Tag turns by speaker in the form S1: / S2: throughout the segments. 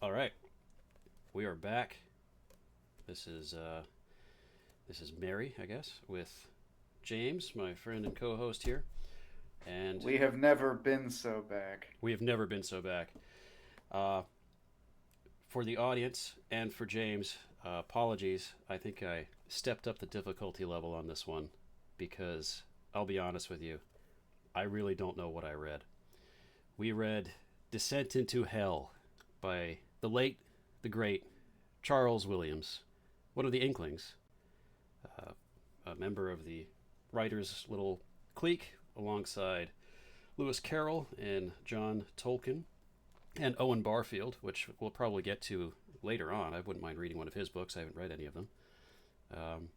S1: All right, we are back. This is Merri, I guess, with James, my friend and co-host here, and
S2: We have never been so back.
S1: we have never been so back. Uh, for the audience and for James, apologies. I think I stepped up the difficulty level on this one because I'll be honest with you, I really don't know what I read. We read Descent into Hell by the late, the great Charles Williams, one of the Inklings, uh, a member of the writers' little clique, alongside Lewis Carroll and John Tolkien, and Owen Barfield, which we'll probably get to later on. I wouldn't mind reading one of his books. I haven't read any of them. Um,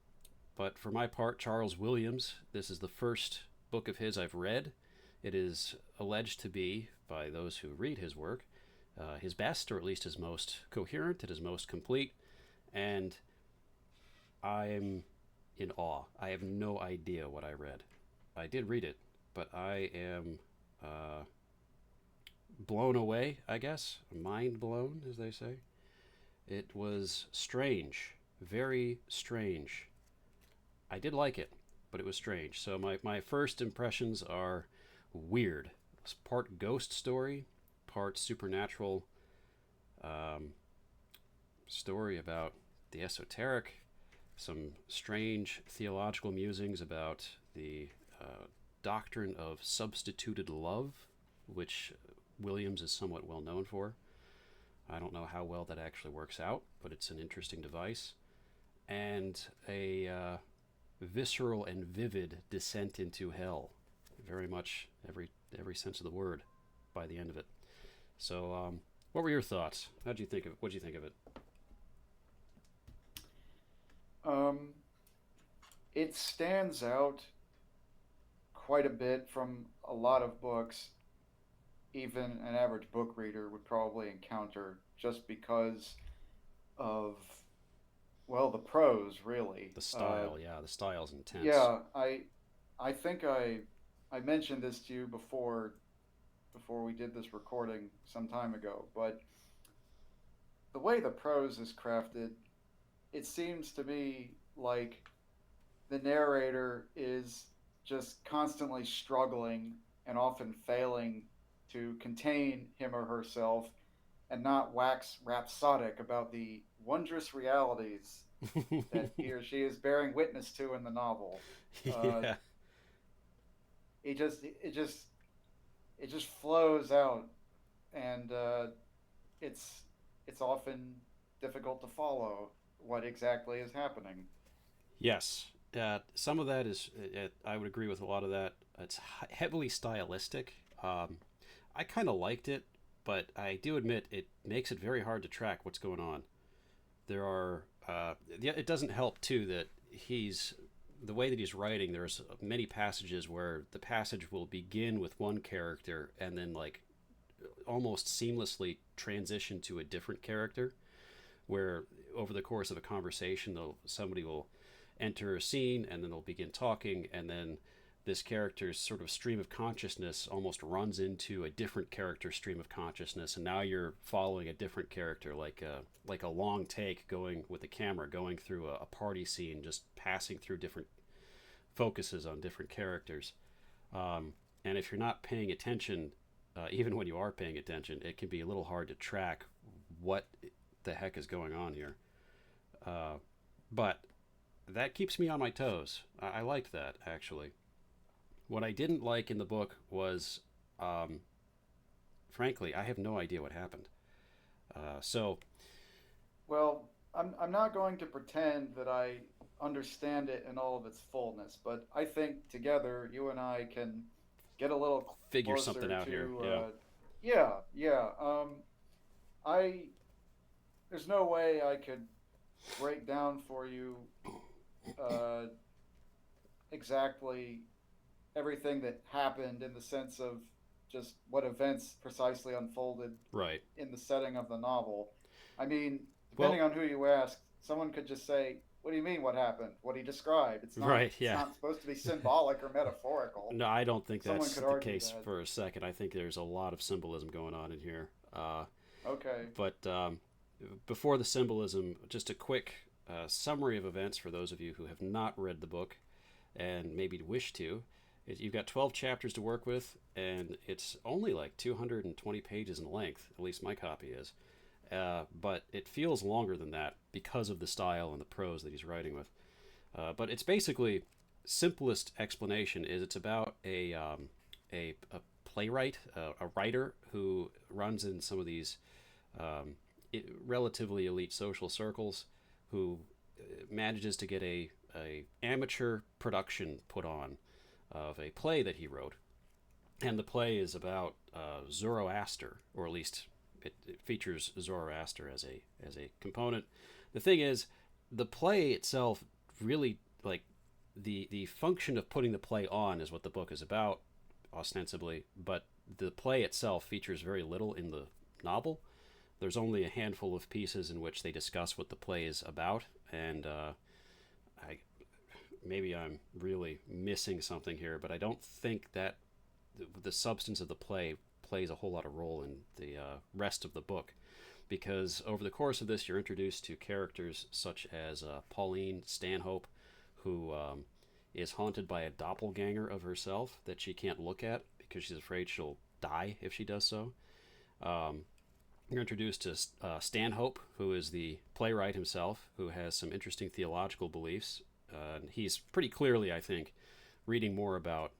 S1: but for my part, Charles Williams, this is the first book of his I've read. It is alleged to be, by those who read his work, his best, or at least his most coherent, it is most complete, and I'm in awe. I have no idea what I read. I did read it, but I am uh, blown away, I guess. Mind blown, as they say. It was strange. Very strange. I did like it, but it was strange. So my first impressions are weird. It's part ghost story, part supernatural story about the esoteric, some strange theological musings about the doctrine of substituted love, which Williams is somewhat well known for. I don't know how well that actually works out, but it's an interesting device. And a visceral and vivid descent into hell, very much every sense of the word by the end of it. So, what were your thoughts? How'd you think of it? What'd you think of it?
S2: Um, it stands out quite a bit from a lot of books, even an average book reader would probably encounter just because of, well, the prose, really.
S1: The style, yeah, the style's intense.
S2: Yeah, I think I mentioned this to you before we did this recording some time ago, but the way the prose is crafted, it seems to me like the narrator is just constantly struggling and often failing to contain him or herself and not wax rhapsodic about the wondrous realities that he or she is bearing witness to in the novel. Uh,
S1: Yeah.
S2: it just it just it just flows out, and it's it's often difficult to follow what exactly is happening.
S1: Yes. Some of that is, I would agree with a lot of that. It's heavily stylistic. I kind of liked it, but I do admit it makes it very hard to track what's going on. There are, yeah, it doesn't help too that the way that he's writing, there's many passages where the passage will begin with one character and then, like, almost seamlessly transition to a different character, where over the course of a conversation, somebody will enter a scene and then they'll begin talking, and then this character's sort of stream of consciousness almost runs into a different character's stream of consciousness, and now you're following a different character, like a long take going with the camera going through a party scene, just passing through different focuses on different characters. And if you're not paying attention, even when you are paying attention, it can be a little hard to track what the heck is going on here. But that keeps me on my toes. I liked that, actually. What I didn't like in the book was, frankly, I have no idea what happened. So,
S2: Well, I'm not going to pretend that I understand it in all of its fullness, but I think together you and I can get a little
S1: figure something
S2: closer
S1: out here.
S2: to.
S1: Yeah.
S2: Yeah, yeah. I there's no way I could break down for you uh, exactly everything that happened in the sense of just what events precisely unfolded
S1: Right.
S2: in the setting of the novel. I mean, depending
S1: Well,
S2: on who you ask, someone could just say, "What do you mean? What happened? What he described? It's not.
S1: right.
S2: It's
S1: Yeah.
S2: not supposed to be symbolic or metaphorical."
S1: No, I don't think
S2: Someone
S1: that's
S2: could
S1: the
S2: argue
S1: case
S2: that.
S1: for a second. I think there's a lot of symbolism going on in here.
S2: Okay.
S1: But before the symbolism, just a quick summary of events for those of you who have not read the book and maybe wish to. You've got 12 chapters to work with, and it's only like 220 pages in length, at least my copy is. But it feels longer than that because of the style and the prose that he's writing with. But it's basically, simplest explanation is it's about a playwright, a writer who runs in some of these relatively elite social circles, who manages to get a amateur production put on of a play that he wrote, and the play is about Zoroaster, or at least it features Zoroaster as a component. The thing is, the play itself really, like, the function of putting the play on is what the book is about, ostensibly, but the play itself features very little in the novel. There's only a handful of pieces in which they discuss what the play is about, and I maybe I'm really missing something here, but I don't think that the substance of the play plays a whole lot of role in the rest of the book, because over the course of this, you're introduced to characters such as Pauline Stanhope, who is haunted by a doppelganger of herself that she can't look at because she's afraid she'll die if she does so. You're introduced to Stanhope, who is the playwright himself, who has some interesting theological beliefs. He's pretty clearly, I think, reading more about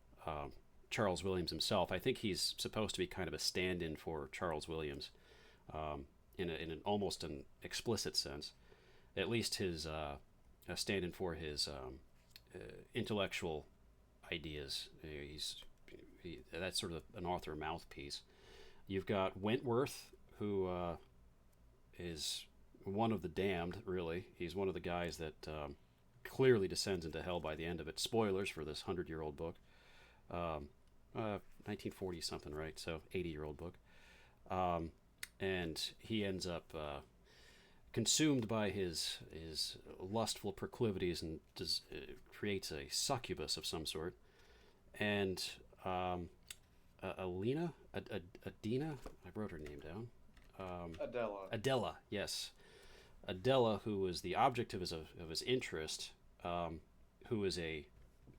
S1: Charles Williams himself. I think he's supposed to be kind of a stand-in for Charles Williams, in an almost an explicit sense. At least his a stand-in for his intellectual ideas. That's sort of an author mouthpiece. You've got Wentworth, who is one of the damned, really. He's one of the guys that clearly descends into hell by the end of it. Spoilers for this 100-year-old book. 1940 something, right? So 80-year-old book. And he ends up consumed by his lustful proclivities and creates a succubus of some sort. And Adina, I wrote her name down.
S2: Adela.
S1: Adela, yes. Adela, who was the object of his interest, who is a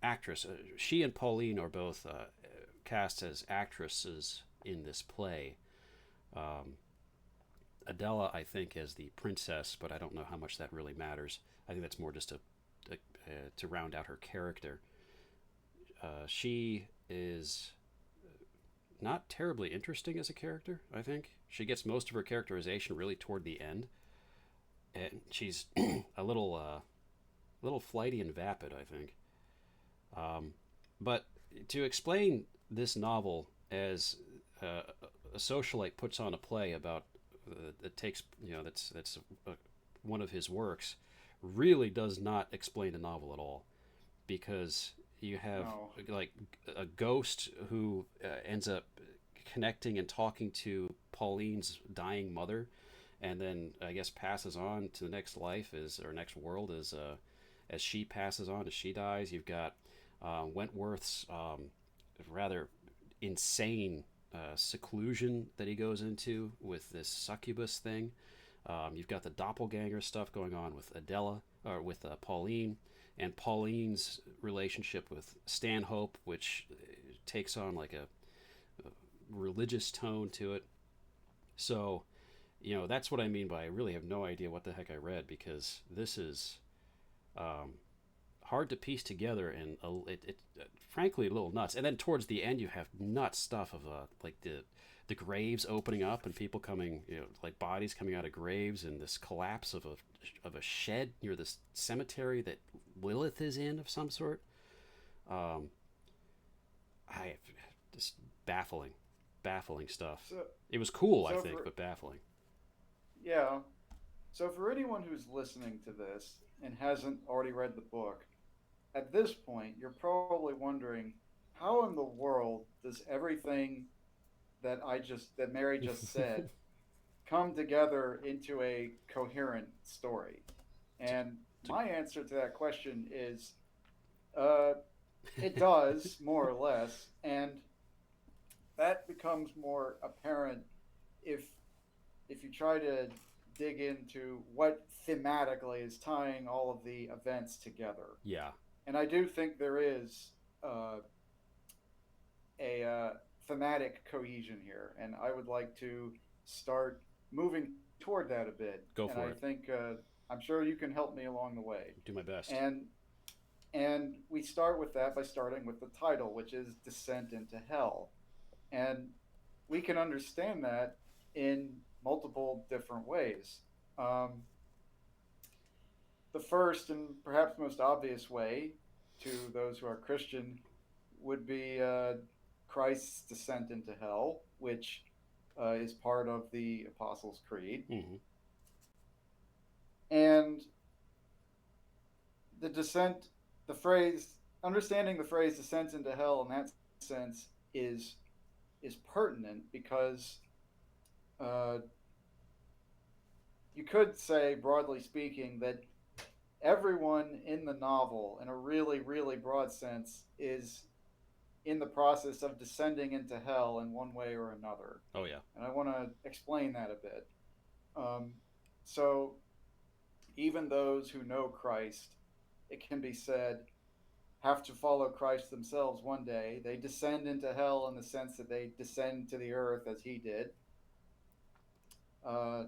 S1: actress. She and Pauline are both cast as actresses in this play. Adela, I think, as the princess, but I don't know how much that really matters. I think that's more just to round out her character. She is not terribly interesting as a character, I think. She gets most of her characterization really toward the end. And she's a little flighty and vapid, I think. But to explain this novel as a socialite puts on a play about that takes, that's one of his works, really does not explain the novel at all, because you have like a ghost who ends up connecting and talking to Pauline's dying mother, and then I guess passes on to the next life or next world as she passes on, as she dies. You've got Wentworth's rather insane seclusion that he goes into with this succubus thing. You've got the doppelganger stuff going on with Adela, or with Pauline, and Pauline's relationship with Stanhope, which takes on like a religious tone to it. So, that's what I mean by I really have no idea what the heck I read, because this is hard to piece together, and it frankly a little nuts. And then towards the end, you have nuts stuff of like the graves opening up and people coming, like bodies coming out of graves, and this collapse of a shed near this cemetery that Lilith is in of some sort. I just baffling stuff.
S2: So,
S1: It was cool, I
S2: so
S1: think,
S2: for,
S1: but baffling.
S2: yeah. So for anyone who's listening to this and hasn't already read the book, at this point, you're probably wondering, how in the world does everything that Merri just said come together into a coherent story? And my answer to that question is, uh, it does more or less, and that becomes more apparent if try to dig into what thematically is tying all of the events together.
S1: Yeah.
S2: And I do think there is uh, a thematic cohesion here, and I would like to start moving toward that a bit.
S1: Go
S2: And
S1: for
S2: I
S1: it.
S2: think I'm sure you can help me along the way.
S1: Do my best.
S2: And and we start with that by starting with the title, which is Descent into Hell. And we can understand that in multiple different ways. Um, the first and perhaps most obvious way to those who are Christian would be Christ's descent into hell, which is part of the Apostles' Creed.
S1: Mm-hmm.
S2: And the descent, the phrase, understanding the phrase descent into hell in that sense is pertinent because uh, you could say, broadly speaking, that everyone in the novel, in a really, really broad sense, is in the process of descending into hell in one way or another.
S1: Oh yeah.
S2: And I want to explain that a bit. Um, so, even those who know Christ, it can be said, have to follow Christ themselves one day. They descend into hell in the sense that they descend to the earth as he did. Uh,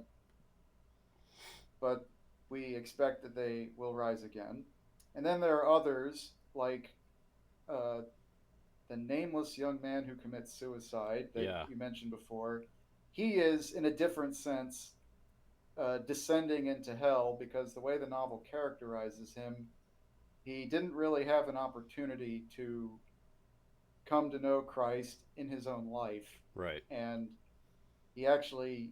S2: but we expect that they will rise again. And then there are others, like uh, the nameless young man who commits suicide that
S1: Yeah.
S2: you mentioned before. He is, in a different sense, descending into hell because the way the novel characterizes him, he didn't really have an opportunity to come to know Christ in his own life.
S1: Right.
S2: And he actually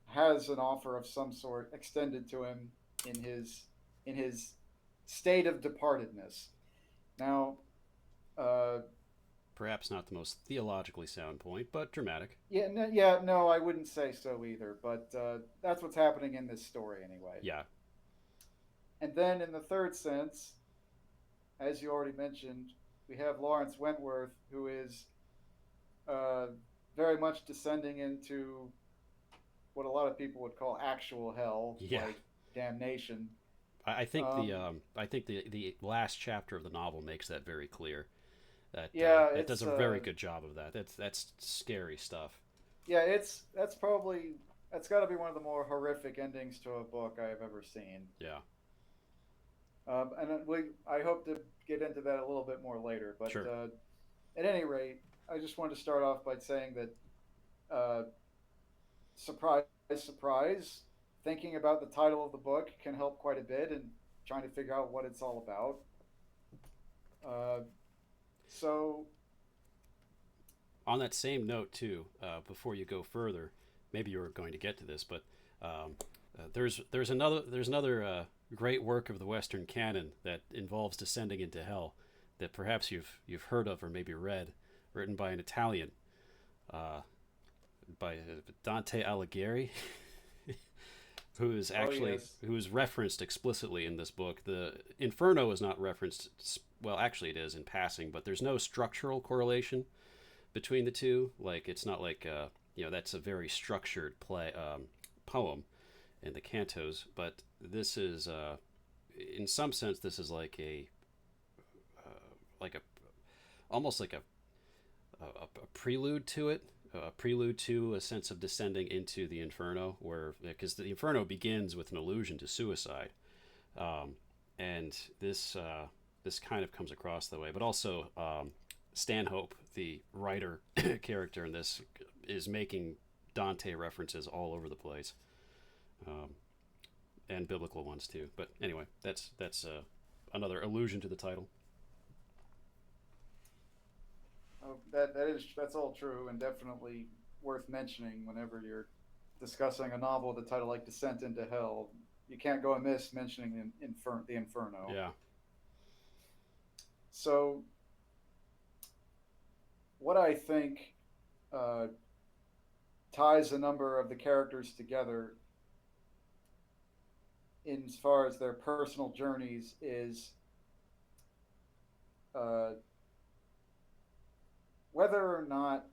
S2: has an offer of some sort extended to him in his state of departedness. Now, uh,
S1: Perhaps not the most theologically sound point, but dramatic.
S2: no, I wouldn't say so either. But that's what's happening in this story anyway.
S1: Yeah.
S2: And then in the third sense, as you already mentioned, we have Lawrence Wentworth, who is uh, very much descending into what a lot of people would call actual hell,
S1: Yeah.
S2: like damnation.
S1: I think
S2: Um,
S1: the last chapter of the novel makes that very clear.
S2: yeah,
S1: That does
S2: it's
S1: a very good job of that. That's scary stuff.
S2: yeah, it's that's probably that's got to be one of the more horrific endings to a book I have ever seen.
S1: Yeah.
S2: I hope to get into that a little bit more later. But
S1: Sure.
S2: at any rate, I just wanted to start off by saying that, uh, surprise, surprise, thinking about the title of the book can help quite a bit in trying to figure out what it's all about. Uh, so,
S1: On that same note, too, before you go further, maybe you were going to get to this, but there's another great work of the Western canon that involves descending into hell that perhaps you've heard of or maybe read, written by an Italian, uh, by Dante Alighieri,
S2: oh yes,
S1: who is referenced explicitly in this book. The Inferno is not referenced. Well, actually, it is in passing, but there's no structural correlation between the two. Like it's not like that's a very structured poem in the cantos, but this is in some sense this is like a almost like a prelude to it, a prelude to a sense of descending into the inferno, where because the inferno begins with an allusion to suicide, and this kind of comes across that way. But also, Stanhope, the writer character in this, is making Dante references all over the place, um, and biblical ones too. But anyway, that's another allusion to the title.
S2: that's all true and definitely worth mentioning whenever you're discussing a novel with a title like Descent into Hell. You can't go amiss mentioning the Inferno.
S1: Yeah.
S2: So, what I think uh, ties a number of the characters together in as far as their personal journeys is uh, whether or not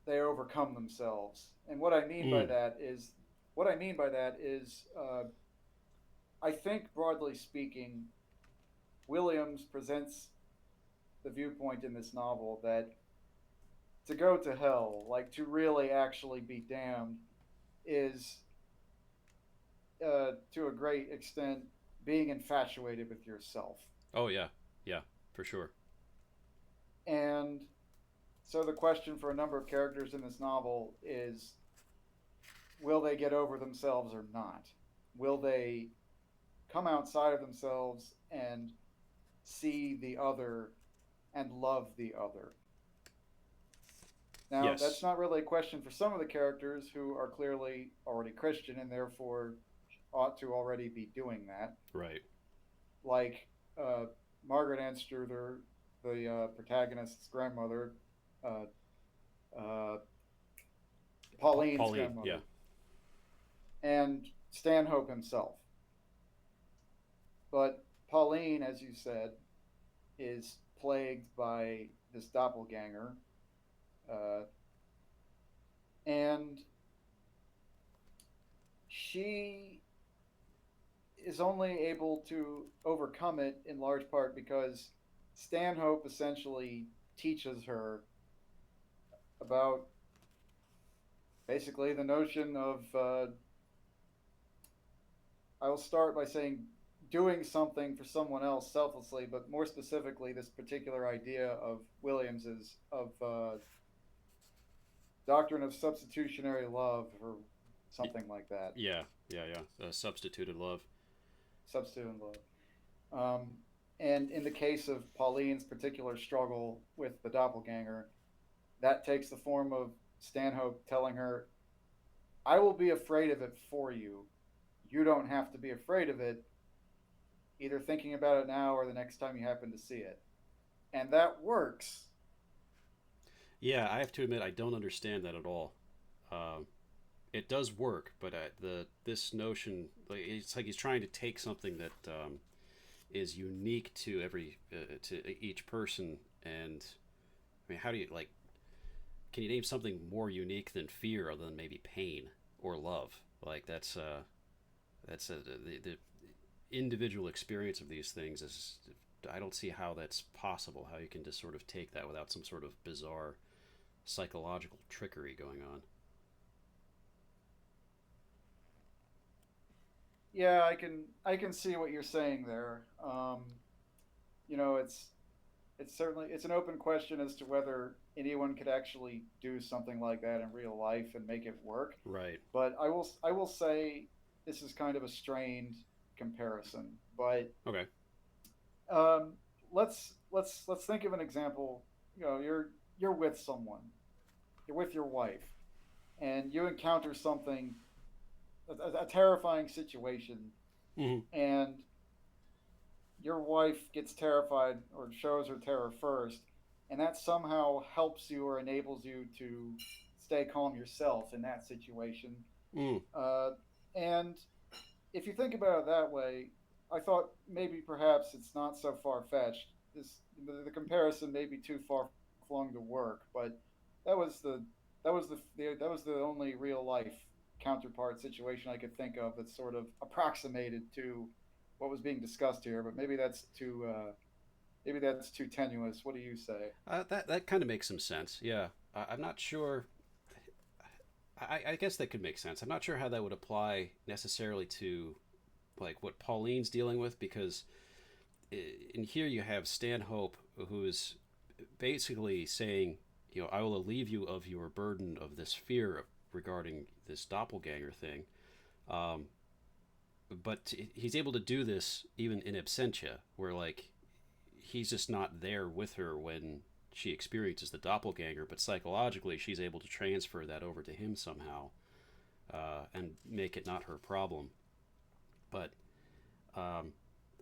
S2: they overcome themselves. And what I mean by
S1: Mm.
S2: that is what I mean by that is, I think broadly speaking, Williams presents the viewpoint in this novel that to go to hell, like to really actually be damned, is to a great extent being infatuated with yourself.
S1: Oh yeah, yeah, for sure.
S2: And so the question for a number of characters in this novel is, will they get over themselves or not? Will they come outside of themselves and see the other and love the other? Now, that's
S1: Yes,
S2: not really a question for some of the characters who are clearly already Christian and therefore ought to already be doing that,
S1: right.
S2: like uh, Margaret Anstruther, the protagonist's grandmother, uh, uh, Pauline's
S1: Pauline, yeah.
S2: grandmother, and Stanhope himself. But Pauline, as you said, is plagued by this doppelganger, uh, and she is only able to overcome it in large part because Stanhope essentially teaches her about basically the notion of, I will start by saying, doing something for someone else selflessly, but more specifically, this particular idea of Williams's of doctrine of substitutionary love or something like that.
S1: Yeah, yeah, yeah. Substituted love.
S2: Substitute love. Um, and in the case of Pauline's particular struggle with the doppelganger, that takes the form of Stanhope telling her, I will be afraid of it for you. You don't have to be afraid of it, either thinking about it now or the next time you happen to see it. And that works.
S1: Yeah, I have to admit I don't understand that at all. Um, it does work, but the this notion, like, it's like he's trying to take something that is unique to every to each person, and I mean, how do you like? Can you name something more unique than fear, other than maybe pain or love? Like that's the individual experience of these things is. I don't see how that's possible. How you can just sort of take that without some sort of bizarre psychological trickery going on.
S2: Yeah, I can see what you're saying there. It's certainly it's an open question as to whether anyone could actually do something like that in real life and make it work.
S1: Right.
S2: But I will say this is kind of a strained comparison. But
S1: Okay.
S2: um, let's think of an example. You're with someone, you're with your wife, and you encounter something, a terrifying situation,
S1: Mm-hmm.
S2: and your wife gets terrified or shows her terror first, and that somehow helps you or enables you to stay calm yourself in that situation.
S1: Mm.
S2: Uh, and if you think about it that way, I thought maybe perhaps it's not so far fetched. The comparison may be too far flung to work, but that was the that was the only real life counterpart situation I could think of that sort of approximated to what was being discussed here. But maybe that's too tenuous. What do you say?
S1: That kind of makes some sense. Yeah, I'm not sure. I guess that could make sense. I'm not sure how that would apply necessarily to like what Pauline's dealing with, because in here you have Stanhope, who's basically saying, I will relieve you of your burden of this fear regarding this doppelganger thing. Um, but he's able to do this even in absentia, where like he's just not there with her when she experiences the doppelganger, but psychologically she's able to transfer that over to him somehow, and make it not her problem. But um,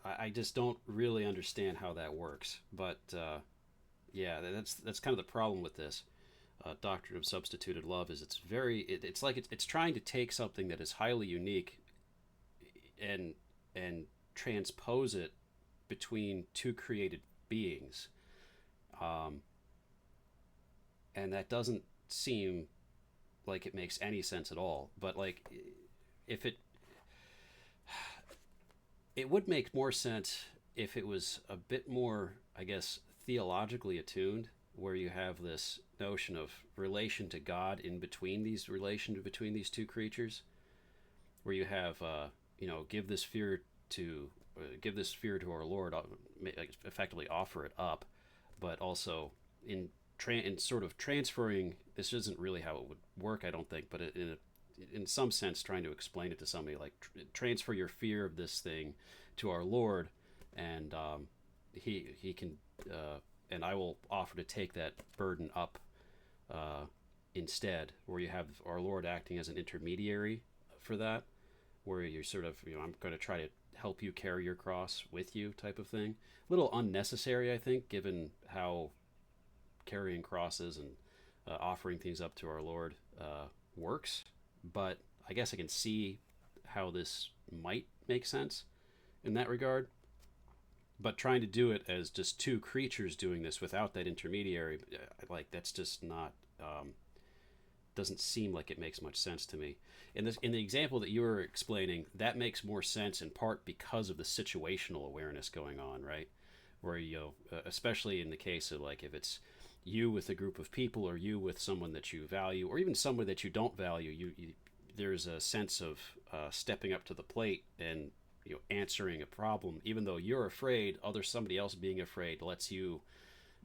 S1: I just don't really understand how that works. But yeah, that's kind of the problem with this doctrine of substituted love. Is it's like it's trying to take something that is highly unique and transpose it between two created beings, um, and that doesn't seem like it makes any sense at all. But like if it would make more sense if it was a bit more, I guess, theologically attuned, where you have this notion of relation to God in between these relation between these two creatures, where you have give this fear to our Lord, effectively offer it up, but also in sort of transferring. This isn't really how it would work, I don't think, but in some sense, trying to explain it to somebody, like transfer your fear of this thing to our Lord, and he can, and I will offer to take that burden up instead, where you have our Lord acting as an intermediary for that, where you're sort of, I'm going to try to help you carry your cross with you type of thing. A little unnecessary, I think, given how carrying crosses and offering things up to our Lord works. But I guess I can see how this might make sense in that regard. But trying to do it as just two creatures doing this without that intermediary, like, that's just not, doesn't seem like it makes much sense to me. In the example that you were explaining, that makes more sense in part because of the situational awareness going on, right? Where especially in the case of, like, if it's you with a group of people, or you with someone that you value, or even someone that you don't value, there's a sense of stepping up to the plate and answering a problem, even though you're afraid. Somebody else being afraid lets you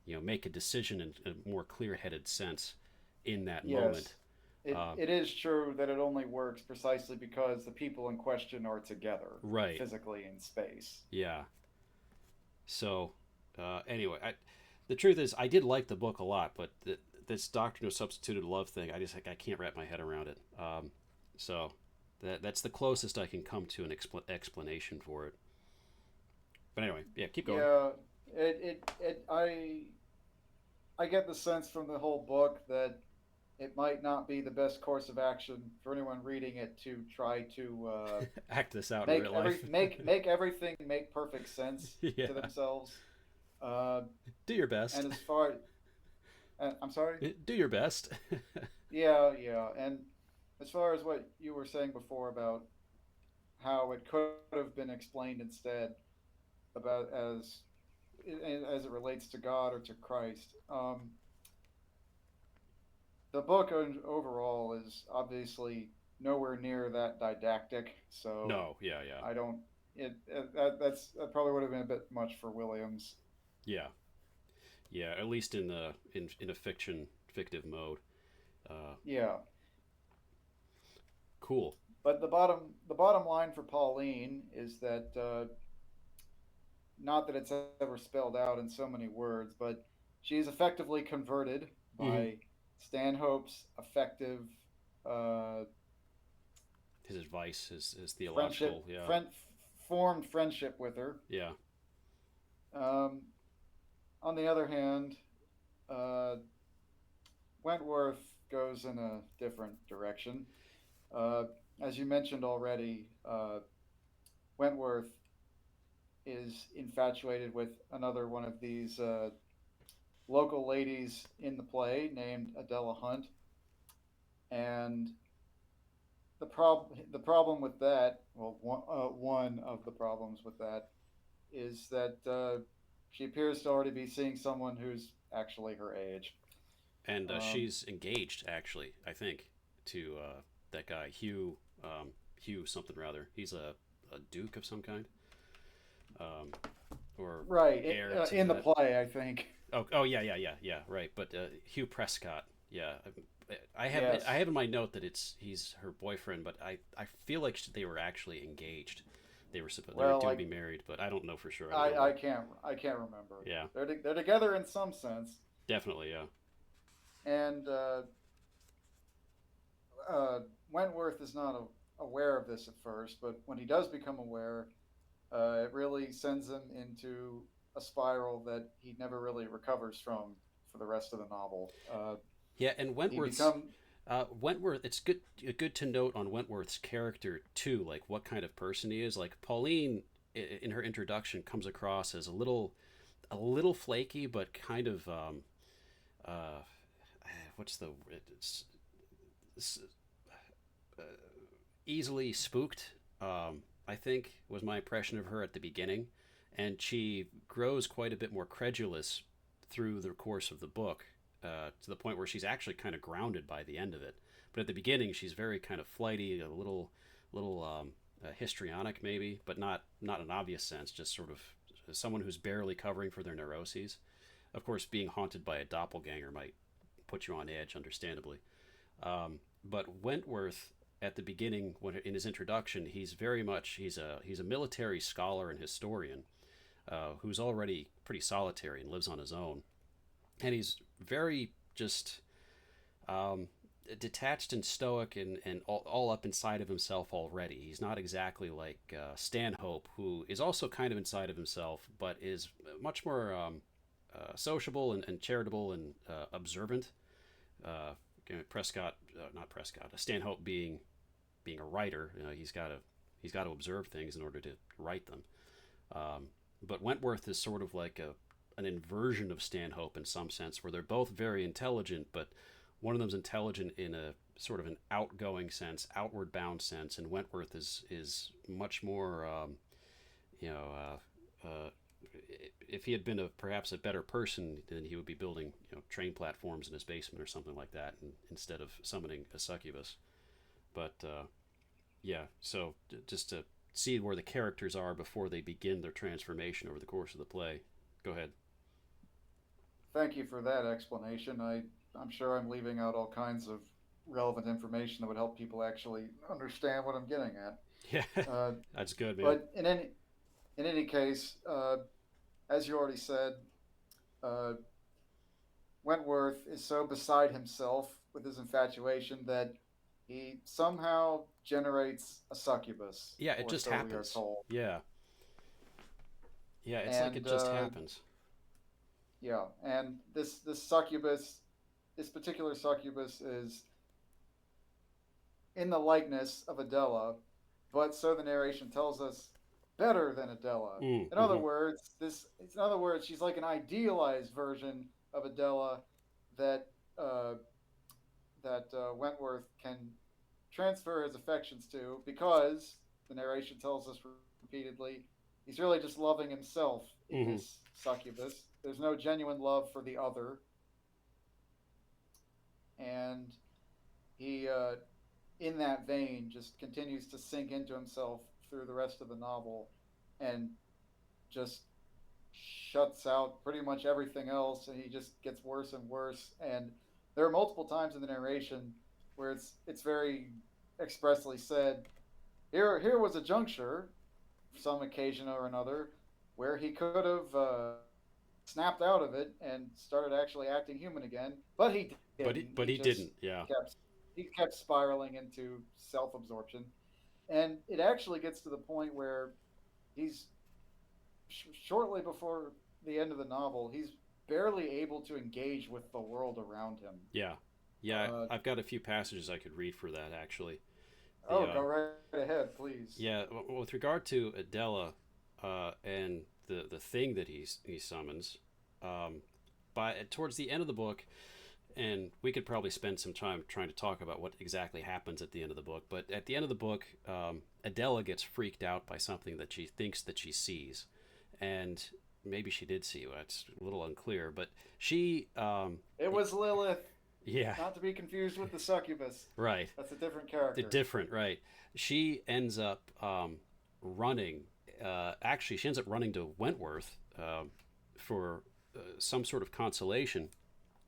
S1: make a decision in a more clear-headed sense in that moment.
S2: It is true that it only works precisely because the people in question are together,
S1: right,
S2: physically in space.
S1: Yeah. So, anyway, the truth is, I did like the book a lot, but this Doctrine of Substituted Love thing, I can't wrap my head around it. So that's the closest I can come to an explanation for it. But anyway, yeah, keep going.
S2: I get the sense from the whole book that it might not be the best course of action for anyone reading it to try to
S1: act this out in real life.
S2: make everything make perfect sense
S1: yeah.
S2: to themselves.
S1: Do your best.
S2: And as far, I'm sorry.
S1: Do your best.
S2: Yeah, and as far as what you were saying before about how it could have been explained instead, about as it relates to God or to Christ. The book overall is obviously nowhere near that didactic. So
S1: no, yeah.
S2: I don't. That probably would have been a bit much for Williams.
S1: Yeah. At least in a fictive mode.
S2: Yeah.
S1: Cool.
S2: But the bottom line for Pauline is that not that it's ever spelled out in so many words, but she's effectively converted by Stanhope's effective
S1: his advice, his theological,
S2: formed friendship with her.
S1: Yeah.
S2: On the other hand, Wentworth goes in a different direction. As you mentioned already, Wentworth is infatuated with another one of these local ladies in the play named Adela Hunt, and the problem with that, well, one of the problems with that is that she appears to already be seeing someone who's actually her age,
S1: and she's engaged, actually, I think, to that guy Hugh something rather. He's a duke of some kind. Or
S2: right in the play, I think.
S1: Oh yeah, right. But Hugh Prescott, yeah, I have in my note that he's her boyfriend, but I feel like they were actually engaged. They were due to be married, but I don't know for sure.
S2: I can't remember.
S1: Yeah,
S2: they're together in some sense.
S1: Definitely, yeah.
S2: And Wentworth is not aware of this at first, but when he does become aware, it really sends him into a spiral that he never really recovers from for the rest of the novel.
S1: Yeah, and Wentworth, it's good to note on Wentworth's character too, like what kind of person he is. Like Pauline, in her introduction, comes across as a little flaky, but kind of what's the easily spooked, I think, was my impression of her at the beginning. And she grows quite a bit more credulous through the course of the book, to the point where she's actually kind of grounded by the end of it. But at the beginning, she's very kind of flighty, a little histrionic maybe, but not in an obvious sense, just sort of someone who's barely covering for their neuroses. Of course, being haunted by a doppelganger might put you on edge, understandably. But Wentworth, at the beginning, when in his introduction, he's a military scholar and historian, who's already pretty solitary and lives on his own, and he's very just detached and stoic and all up inside of himself already. He's not exactly like Stanhope, who is also kind of inside of himself, but is much more sociable and charitable and observant. Uh, Prescott, not Prescott, Stanhope being a writer, he's got to observe things in order to write them. But Wentworth is sort of like an inversion of Stanhope in some sense, where they're both very intelligent, but one of them's intelligent in a sort of an outgoing sense, outward bound sense, and Wentworth is much more, you know, if he had been perhaps a better person, then he would be building train platforms in his basement or something like that, instead of summoning a succubus. But yeah, so just to see where the characters are before they begin their transformation over the course of the play. Go ahead.
S2: Thank you for that explanation. I'm sure I'm leaving out all kinds of relevant information that would help people actually understand what I'm getting at.
S1: Yeah,
S2: Uh,
S1: that's good, man.
S2: but in any case, as you already said, uh, Wentworth is so beside himself with his infatuation that he somehow generates a succubus,
S1: Yeah, it
S2: or
S1: just
S2: so we are
S1: happens.
S2: told.
S1: Yeah, yeah, it's like it
S2: And
S1: just happens.
S2: yeah, and this succubus, this particular succubus, is in the likeness of Adela, but so the narration tells us, better than Adela. In other
S1: Mm-hmm.
S2: words, she's like an idealized version of Adela that uh, Wentworth can transfer his affections to, because the narration tells us repeatedly he's really just loving himself in
S1: Mm-hmm.
S2: this succubus. There's no genuine love for the other, and he, in that vein, just continues to sink into himself through the rest of the novel, and just shuts out pretty much everything else, and he just gets worse and worse. And there are multiple times in the narration where it's very expressly said, here was a juncture, some occasion or another, where he could have snapped out of it and started actually acting human again, but he
S1: But
S2: didn't.
S1: he didn't. Yeah.
S2: Kept he kept spiraling into self-absorption, and it actually gets to the point where he's shortly before the end of the novel, he's barely able to engage with the world around him.
S1: Yeah. Yeah.
S2: Uh,
S1: I've got a few passages I could read for that actually. The
S2: oh, go right ahead, please.
S1: Yeah, with regard to Adela, and the thing that he summons, by towards the end of the book, and we could probably spend some time trying to talk about what exactly happens at the end of the book. But at the end of the book, Adela gets freaked out by something that she thinks that she sees, and maybe she did see. It's a little unclear, but she,
S2: It was Lilith,
S1: yeah,
S2: not to be confused with the succubus.
S1: right.
S2: That's a different
S1: The
S2: character.
S1: different, right. She ends up running. Actually, she ends up running to Wentworth for some sort of consolation.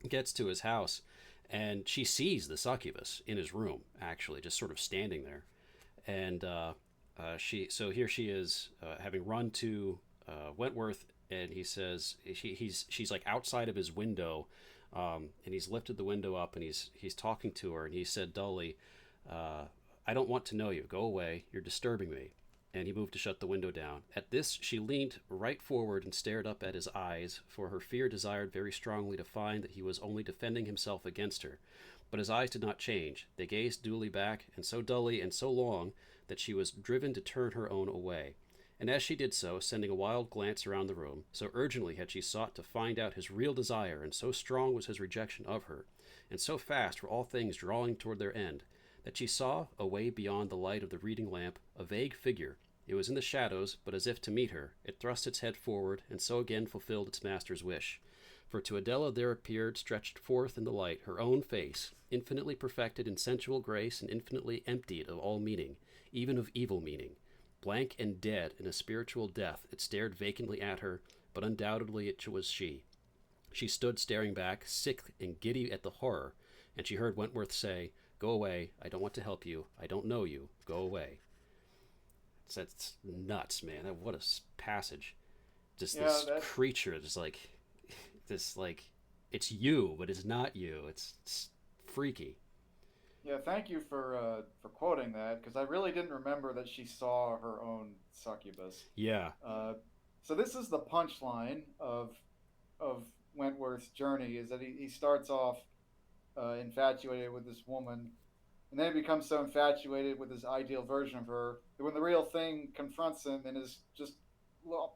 S1: Gets to his house, and she sees the succubus in his room, actually, just sort of standing there. And here she is, having run to Wentworth, and he says she's like outside of his window, and he's lifted the window up, and he's talking to her, and he said dully, "I don't want to know you. Go away. You're disturbing me." And he moved to shut the window down. At this, she leaned right forward and stared up at his eyes, for her fear desired very strongly to find that he was only defending himself against her. But his eyes did not change. They gazed dully back, and so dully and so long that she was driven to turn her own away. And as she did so, sending a wild glance around the room, so urgently had she sought to find out his real desire, and so strong was his rejection of her, and so fast were all things drawing toward their end, that she saw, away beyond the light of the reading lamp, a vague figure. It was in the shadows, but as if to meet her, it thrust its head forward, and so again fulfilled its master's wish. For to Adela there appeared, stretched forth in the light, her own face, infinitely perfected in sensual grace and infinitely emptied of all meaning, even of evil meaning. Blank and dead in a spiritual death, it stared vacantly at her, but undoubtedly it was she. She stood staring back, sick and giddy at the horror, and she heard Wentworth say, "Go away. I don't want to help you. I don't know you. Go away." That's nuts, man. What a passage. Just
S2: Yeah,
S1: this
S2: that
S1: creature, just like this, like it's you, but it's not you. It's freaky.
S2: Yeah, thank you for quoting that because I really didn't remember that she saw her own succubus.
S1: Yeah,
S2: Uh, so this is the punchline of Wentworth's journey: is that he starts off infatuated with this woman, and then he becomes so infatuated with his ideal version of her that when the real thing confronts him and is just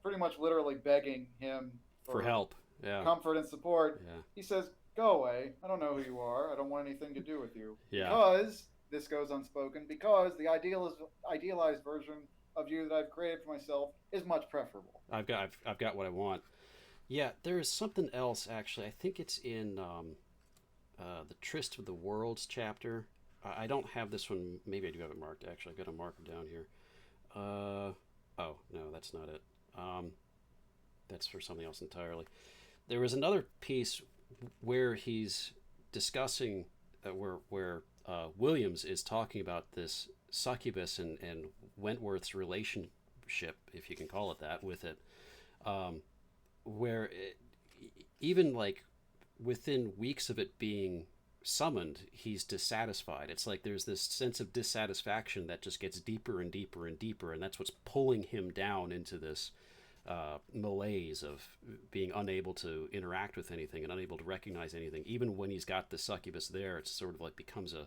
S2: pretty much literally begging him
S1: for
S2: for
S1: help. Yeah,
S2: comfort and support,
S1: yeah,
S2: he says, "Go away. I don't know who you are. I don't want anything to do with you."
S1: yeah.
S2: Because this goes unspoken, because the idealized version of you that I've created for myself is much preferable.
S1: I've got what I want. Yeah, there is something else actually. I think it's in the Tryst of the Worlds chapter. I don't have this one. Maybe I do have it marked. Actually, I've got a marker down here. Oh no, that's not it. That's for something else entirely. There was another piece where he's discussing where Williams is talking about this succubus and Wentworth's relationship, if you can call it that, with it, um, where even like within weeks of it being summoned, he's dissatisfied. It's like there's this sense of dissatisfaction that just gets deeper and deeper and deeper, and that's what's pulling him down into this malaise of being unable to interact with anything and unable to recognize anything. Even when he's got the succubus there, it's sort of like becomes a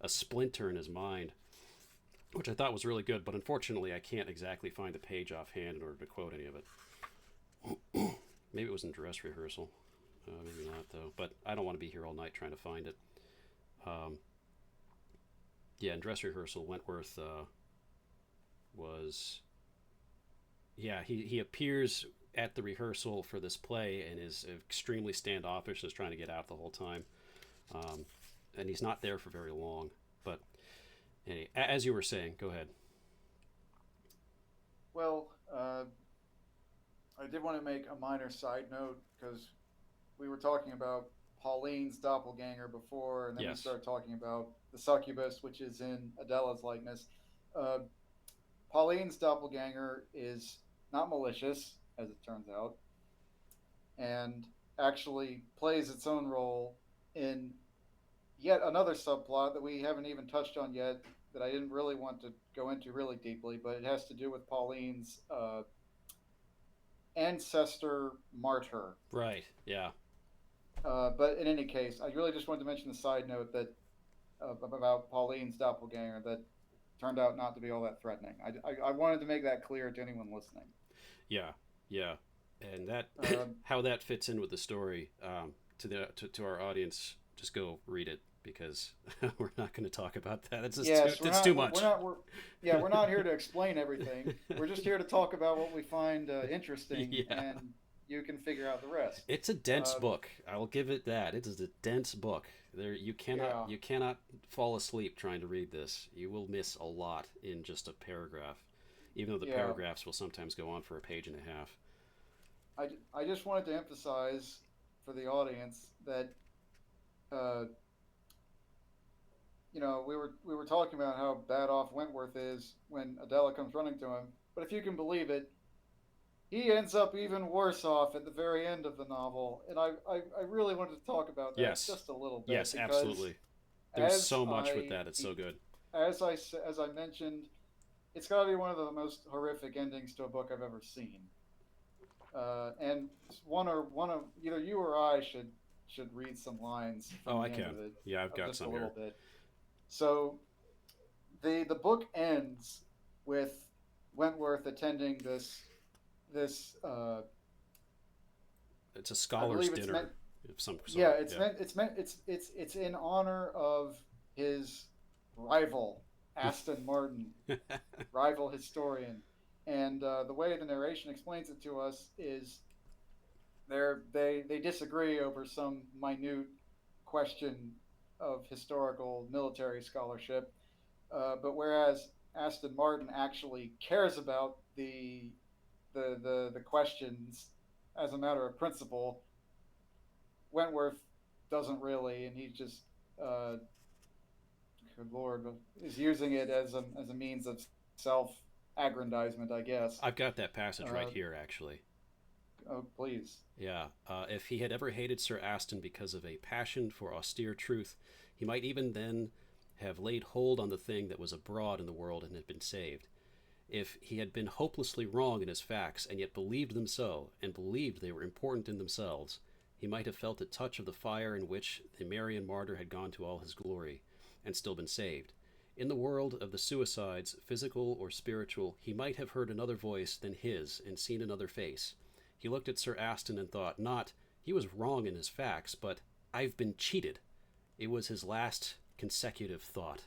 S1: splinter in his mind, which I thought was really good, but unfortunately I can't exactly find the page offhand in order to quote any of it. Maybe it was in dress rehearsal. Maybe not, though. But I don't want to be here all night trying to find it. Yeah, in dress rehearsal, Wentworth was... Yeah, he appears at the rehearsal for this play and is extremely standoffish, is trying to get out the whole time. And he's not there for very long. But anyway, as you were saying, go ahead.
S2: Well, I did want to make a minor side note because we were talking about Pauline's doppelganger before, and then we
S1: Yes.
S2: started talking about the succubus, which is in Adela's likeness. Uh, Pauline's doppelganger is not malicious, as it turns out, and actually plays its own role in yet another subplot that we haven't even touched on yet, that I didn't really want to go into really deeply, but it has to do with Pauline's ancestor martyr.
S1: Right, yeah.
S2: But in any case, I really just wanted to mention the side note that about Pauline's doppelganger that turned out not to be all that threatening. I wanted to make that clear to anyone listening.
S1: Yeah, yeah. And that
S2: Um,
S1: how that fits in with the story, to our audience, just go read it because we're not going to talk about that. It's just
S2: yes,
S1: it's too much.
S2: We're not here to explain everything. We're just here to talk about what we find interesting,
S1: Yeah.
S2: and you can figure out the rest.
S1: It's a dense
S2: Uh,
S1: book. I'll give it that. It is a dense book. There
S2: yeah,
S1: you cannot fall asleep trying to read this. You will miss a lot in just a paragraph, even though the
S2: yeah.
S1: paragraphs will sometimes go on for a page and a half.
S2: I just wanted to emphasize for the audience that uh, we were talking about how bad off Wentworth is when Adela comes running to him, but if you can believe it, he ends up even worse off at the very end of the novel, and I really wanted to talk about that
S1: Yes.
S2: just a little bit
S1: Yes,
S2: because
S1: absolutely. There's
S2: as
S1: so much with
S2: I
S1: that. It's so good.
S2: as I mentioned, it's got to be one of the most horrific endings to a book I've ever seen. And one of either you or I should read some lines
S1: Oh,
S2: from
S1: I
S2: the end
S1: can.
S2: of it,
S1: Yeah, I've got
S2: just a
S1: some here.
S2: little bit. So the book ends with Wentworth attending this
S1: It's a
S2: I
S1: scholar's
S2: believe it's
S1: dinner
S2: meant
S1: of some
S2: yeah
S1: sort.
S2: it's
S1: Yeah.
S2: meant it's in honor of his rival Aston Martin, rival historian. And the way the narration explains it to us is they disagree over some minute question of historical military scholarship. But whereas Aston Martin actually cares about the questions as a matter of principle, Wentworth doesn't really, and he just good lord, is using it as a means of self-aggrandizement, I guess.
S1: I've got that passage right
S2: Uh,
S1: here, actually.
S2: oh, please.
S1: Yeah. If he had ever hated Sir Aston because of a passion for austere truth, he might even then have laid hold on the thing that was abroad in the world and had been saved. If he had been hopelessly wrong in his facts, and yet believed them so, and believed they were important in themselves, he might have felt a touch of the fire in which the Marian martyr had gone to all his glory, and still been saved. In the world of the suicides, physical or spiritual, he might have heard another voice than his, and seen another face. He looked at Sir Aston and thought, not, he was wrong in his facts, but I've been cheated. It was his last consecutive thought.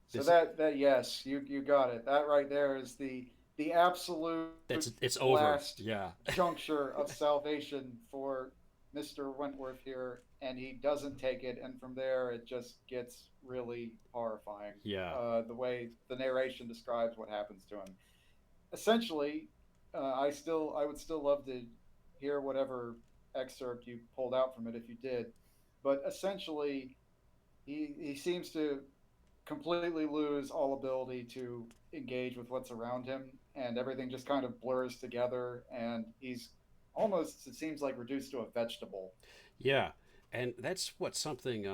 S2: So
S1: This
S2: that yes, you got it. That right there is the absolute
S1: that's it's over.
S2: last
S1: Yeah.
S2: juncture of salvation for Mr. Wentworth here, and he doesn't take it, and from there it just gets really horrifying.
S1: Yeah.
S2: The way the narration describes what happens to him. Essentially, I would still love to hear whatever excerpt you pulled out from it if you did, but essentially he seems to completely lose all ability to engage with what's around him, and everything just kind of blurs together, and he's almost, it seems like, reduced to a vegetable.
S1: Yeah. And that's what something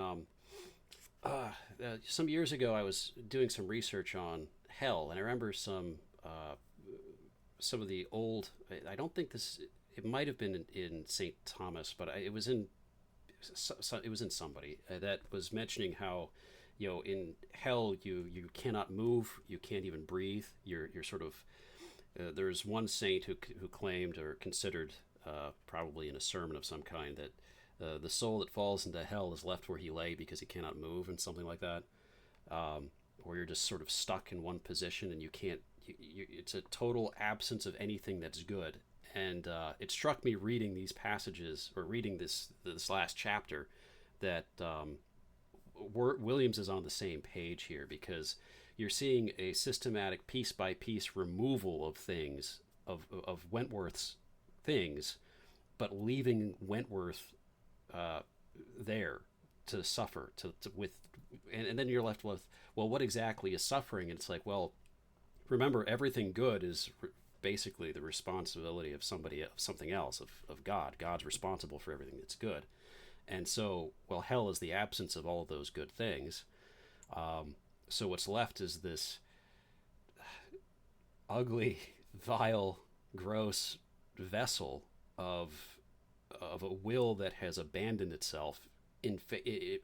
S1: some years ago I was doing some research on hell, and I remember some of the old. I don't think this. It might have been in St. Thomas, but it was in. It was in somebody that was mentioning how, in hell you cannot move, you can't even breathe. You're sort of. There's one saint who claimed or considered, probably in a sermon of some kind, that the soul that falls into hell is left where he lay because he cannot move, and something like that. Or you're just sort of stuck in one position and you can't. It's a total absence of anything that's good. And it struck me reading these passages, or reading this last chapter, that Williams is on the same page here, because you're seeing a systematic piece by piece removal of things, of Wentworth's things, but leaving Wentworth there to suffer with, and then you're left with, well, what exactly is suffering? And it's like, well, remember, everything good is basically the responsibility of something else, of God. God's responsible for everything that's good. And so, well, hell is the absence of all of those good things. So what's left is this ugly, vile, gross vessel of a will that has abandoned itself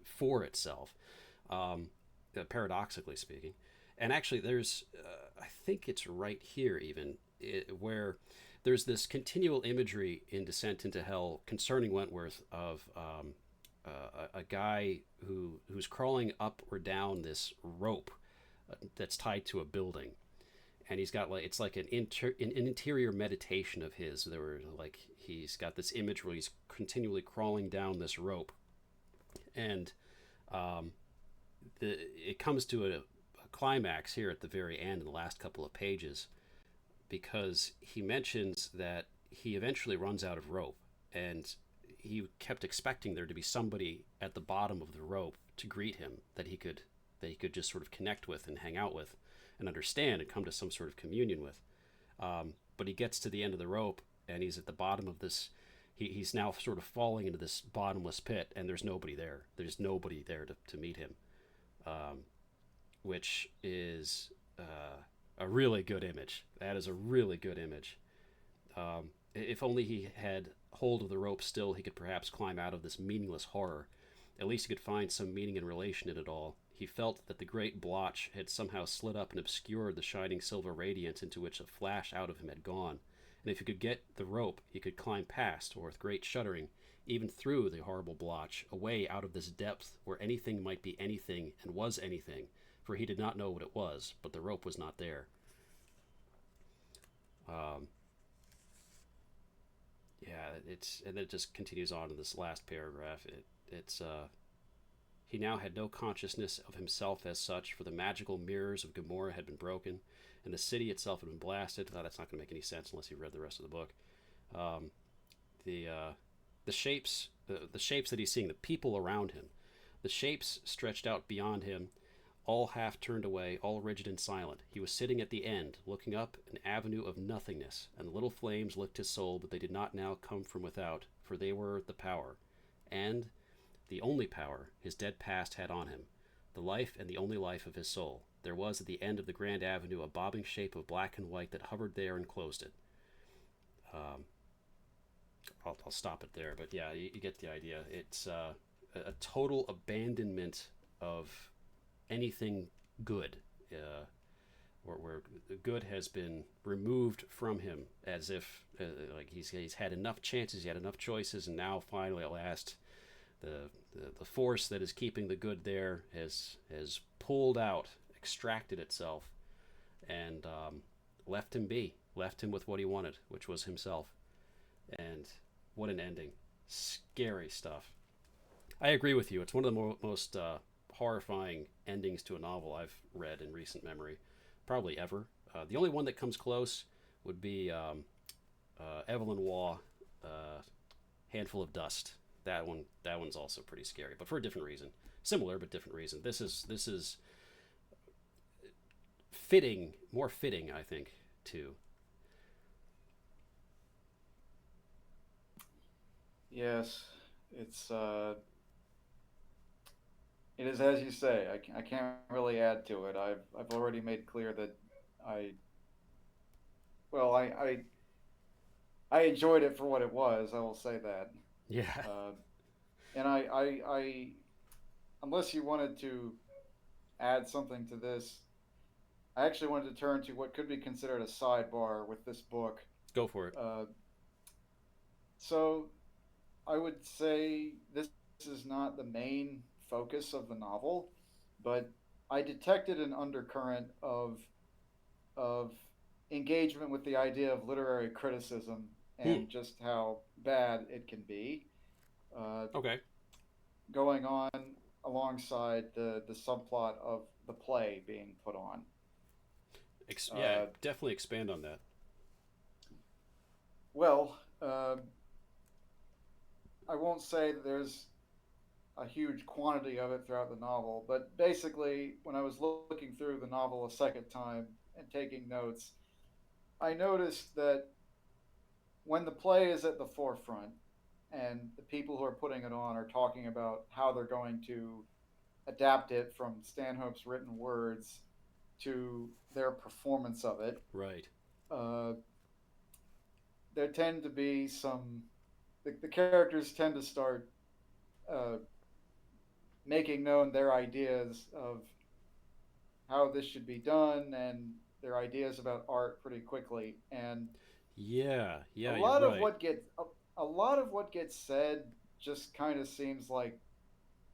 S1: for itself, paradoxically speaking. And actually, there's, I think it's right here even, where there's this continual imagery in Descent into Hell concerning Wentworth of a guy who's crawling up or down this rope that's tied to a building, and he's got, like, it's like an interior meditation of his. There were, like, he's got this image where he's continually crawling down this rope, and it comes to a climax here at the very end in the last couple of pages, because he mentions that he eventually runs out of rope, and he kept expecting there to be somebody at the bottom of the rope to greet him, that he could just sort of connect with and hang out with and understand and come to some sort of communion with. But he gets to the end of the rope, and he's at the bottom of this. He's now sort of falling into this bottomless pit, and there's nobody there. There's nobody there to meet him, which is a really good image. That is a really good image. If only he had hold of the rope still, he could perhaps climb out of this meaningless horror. At least he could find some meaning and relation in it all. He felt that the great blotch had somehow slid up and obscured the shining silver radiance into which a flash out of him had gone. And if he could get the rope, he could climb past, or with great shuddering, even through the horrible blotch, a way out of this depth where anything might be anything and was anything, for he did not know what it was, but the rope was not there. Um, yeah, and then it just continues on in this last paragraph. It's He now had no consciousness of himself as such, for the magical mirrors of Gomorrah had been broken, and the city itself had been blasted. Oh, that's not going to make any sense unless you read the rest of the book. Um, the shapes, the shapes that he's seeing, the people around him, the shapes stretched out beyond him, all half turned away, all rigid and silent. He was sitting at the end, looking up an avenue of nothingness, and the little flames licked his soul, but they did not now come from without, for they were the power, and the only power his dead past had on him, the life and the only life of his soul. There was at the end of the grand avenue a bobbing shape of black and white that hovered there and closed it. I'll stop it there, but yeah, you get the idea. It's a total abandonment of anything good, where good has been removed from him, as if like he's had enough chances, he had enough choices, and now finally at last the force that is keeping the good there has pulled out, extracted itself, and left him be, left him with what he wanted, which was himself. And what an ending. Scary stuff. I agree with you. It's one of the most horrifying endings to a novel I've read in recent memory, probably ever. The only one that comes close would be Evelyn Waugh, Handful of Dust. That one's also pretty scary, but for a different reason. Similar but different reason. This is fitting, more fitting, I think, too.
S2: Yes, it's it is as you say. I can't really add to it. I've already made clear that I well I enjoyed it for what it was. I will say that.
S1: Yeah.
S2: Uh, and I unless you wanted to add something to this, I actually wanted to turn to what could be considered a sidebar with this book.
S1: Go for it.
S2: Uh, so I would say this is not the main focus of the novel, but I detected an undercurrent of engagement with the idea of literary criticism
S1: Hmm.
S2: and just how bad it can be, uh,
S1: Okay.
S2: going on alongside the subplot of the play being put on.
S1: Yeah,
S2: Uh,
S1: definitely expand on that.
S2: well, I won't say that there's a huge quantity of it throughout the novel, but basically, when I was looking through the novel a second time and taking notes, I noticed that when the play is at the forefront and the people who are putting it on are talking about how they're going to adapt it from Stanhope's written words to their performance of it,
S1: Right.
S2: uh, there tend to be the characters tend to start uh, making known their ideas of how this should be done and their ideas about art pretty quickly. And
S1: Yeah.
S2: a
S1: Yeah, you're
S2: lot of
S1: right.
S2: what gets a lot of what gets said just kind of seems like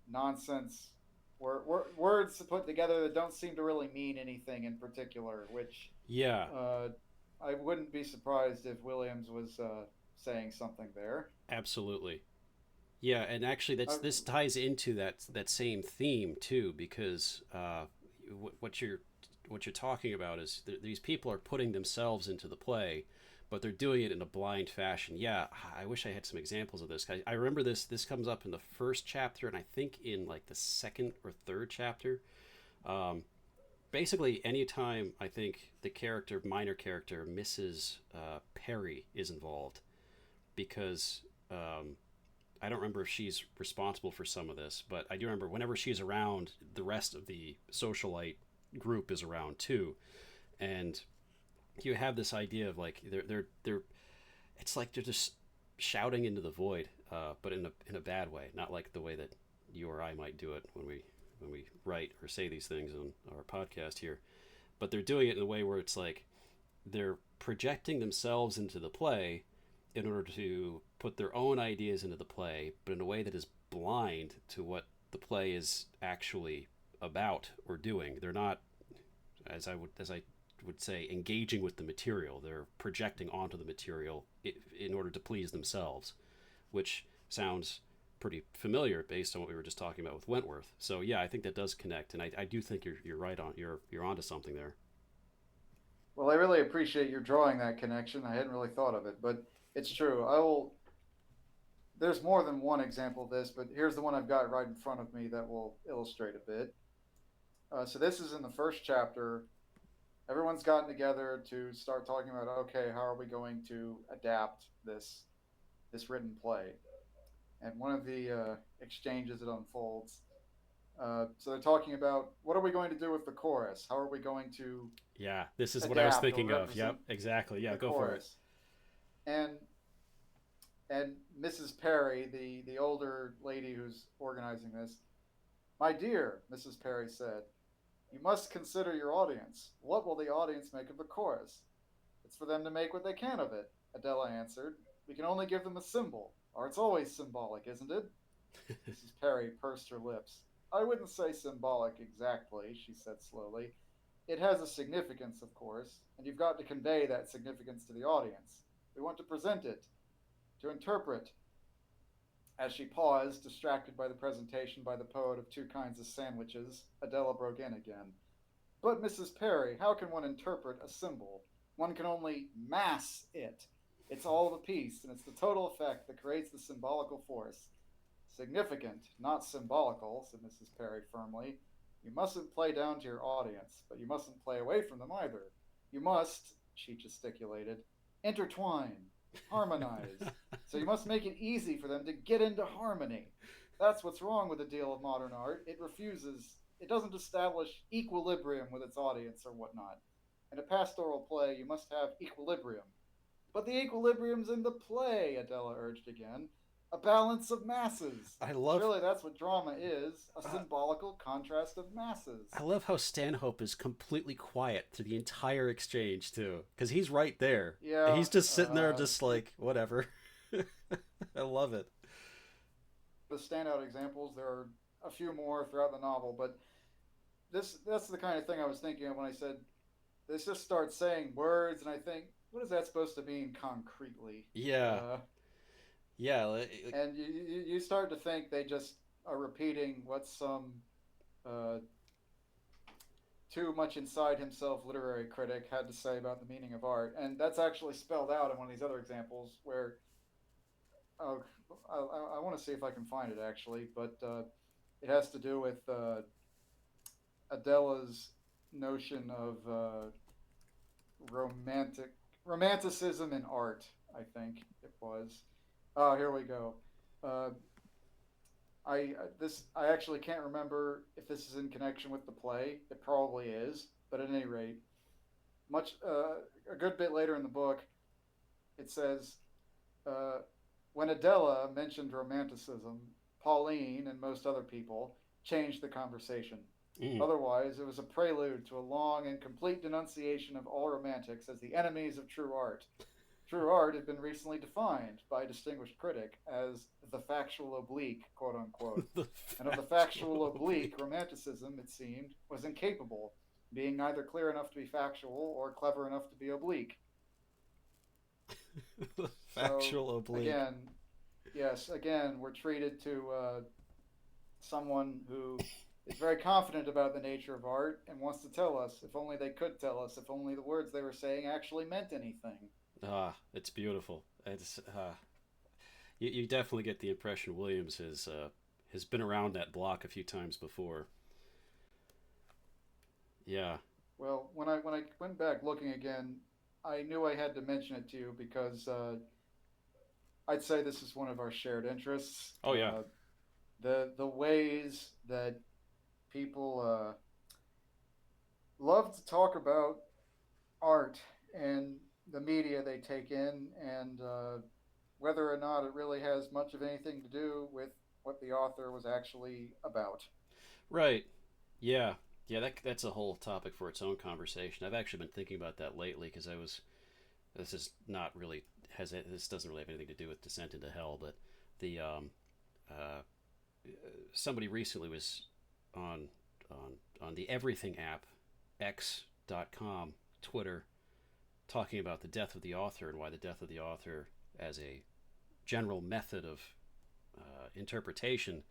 S2: nonsense words put together that don't seem to really mean anything in particular, which
S1: Yeah,
S2: uh, I wouldn't be surprised if Williams was saying something there.
S1: absolutely. Yeah, and actually,
S2: Uh,
S1: this ties into that same theme too, because what you're talking about is these people are putting themselves into the play, but they're doing it in a blind fashion. Yeah, I wish I had some examples of this. I remember this comes up in the first chapter, and I think in like the second or third chapter. Um, Basically, anytime I think the minor character, Mrs. Perry, is involved, because I don't remember if she's responsible for some of this, but I do remember whenever she's around, the rest of the socialite group is around too, and you have this idea of like they're it's like they're just shouting into the void, but in a bad way, not like the way that you or I might do it when we write or say these things on our podcast here, but they're doing it in a way where it's like they're projecting themselves into the play in order to put their own ideas into the play, but in a way that is blind to what the play is actually about or doing. They're not, as I would say, engaging with the material. They're projecting onto the material in order to please themselves, which sounds pretty familiar based on what we were just talking about with Wentworth. So yeah, I think that does connect, and I do think you're right on. You're onto something there.
S2: Well, I really appreciate your drawing that connection. I hadn't really thought of it, but it's true. I will. There's more than one example of this, but here's the one I've got right in front of me that will illustrate a bit. So this is in the first chapter. Everyone's gotten together to start talking about, okay, how are we going to adapt this written play? And one of the exchanges that unfolds. So they're talking about, what are we going to do with the chorus? How are we going to
S1: Yeah, this is what I was
S2: adapt or
S1: thinking of. Yep,
S2: represent
S1: exactly. Yeah,
S2: the
S1: go for it.
S2: chorus? And and Mrs. Perry, the older lady who's organizing this, my dear, Mrs. Perry said, you must consider your audience. What will the audience make of the chorus? It's for them to make what they can of it, Adela answered. We can only give them a symbol. Art's always symbolic, isn't it? Mrs. Perry pursed her lips. I wouldn't say symbolic exactly, she said slowly. It has a significance, of course, and you've got to convey that significance to the audience. We want to present it, to interpret. As she paused, distracted by the presentation by the poet of two kinds of sandwiches, Adela broke in again. But, Mrs. Perry, how can one interpret a symbol? One can only mass it. It's all of a piece, and it's the total effect that creates the symbolical force. Significant, not symbolical, said Mrs. Perry firmly. You mustn't play down to your audience, but you mustn't play away from them either. You must, she gesticulated, intertwine, harmonize. So you must make it easy for them to get into harmony. That's what's wrong with a deal of modern art. It doesn't establish equilibrium with its audience or whatnot. In a pastoral play, you must have equilibrium. But the equilibrium's in the play, Adela urged again. A balance of masses.
S1: I love
S2: Surely that's what drama is, a symbolical contrast of masses.
S1: I love how Stanhope is completely quiet through the entire exchange too, because he's right there.
S2: Yeah.
S1: He's just sitting there, just like whatever. I love it.
S2: The standout examples, there are a few more throughout the novel, but that's the kind of thing I was thinking of when I said they just start saying words, and I think, what is that supposed to mean concretely?
S1: Yeah, yeah.
S2: And you start to think they just are repeating what some uh, too much inside himself literary critic had to say about the meaning of art, and that's actually spelled out in one of these other examples where oh, I want to see if I can find it actually, but it has to do with Adela's notion of romanticism in art. I think it was. Oh, here we go. Uh, I actually can't remember if this is in connection with the play. It probably is, but at any rate, much a good bit later in the book, it says. Uh, when Adela mentioned romanticism, Pauline and most other people changed the conversation.
S1: Mm.
S2: Otherwise, it was a prelude to a long and complete denunciation of all romantics as the enemies of true art. True art had been recently defined by a distinguished critic as the factual oblique, quote unquote. And of the factual oblique, romanticism, it seemed, was incapable, being neither clear enough to be factual or clever enough to be oblique.
S1: Factual
S2: So,
S1: oblique.
S2: again, we're treated to someone who is very confident about the nature of art and wants to tell us, if only they could tell us, if only the words they were saying actually meant anything.
S1: Ah, it's beautiful. It's you definitely get the impression Williams has been around that block a few times before. Yeah.
S2: Well, when I went back looking again, I knew I had to mention it to you because I'd say this is one of our shared interests.
S1: Oh yeah.
S2: The ways that people love to talk about art and the media they take in, and whether or not it really has much of anything to do with what the author was actually about.
S1: Right. Yeah. Yeah, that's a whole topic for its own conversation. I've actually been thinking about that lately because I was this is not really this doesn't really have anything to do with Descent into Hell, but the uh, somebody recently was on on the Everything app, X.com, Twitter, talking about the death of the author and why the death of the author, as a general method of interpretation,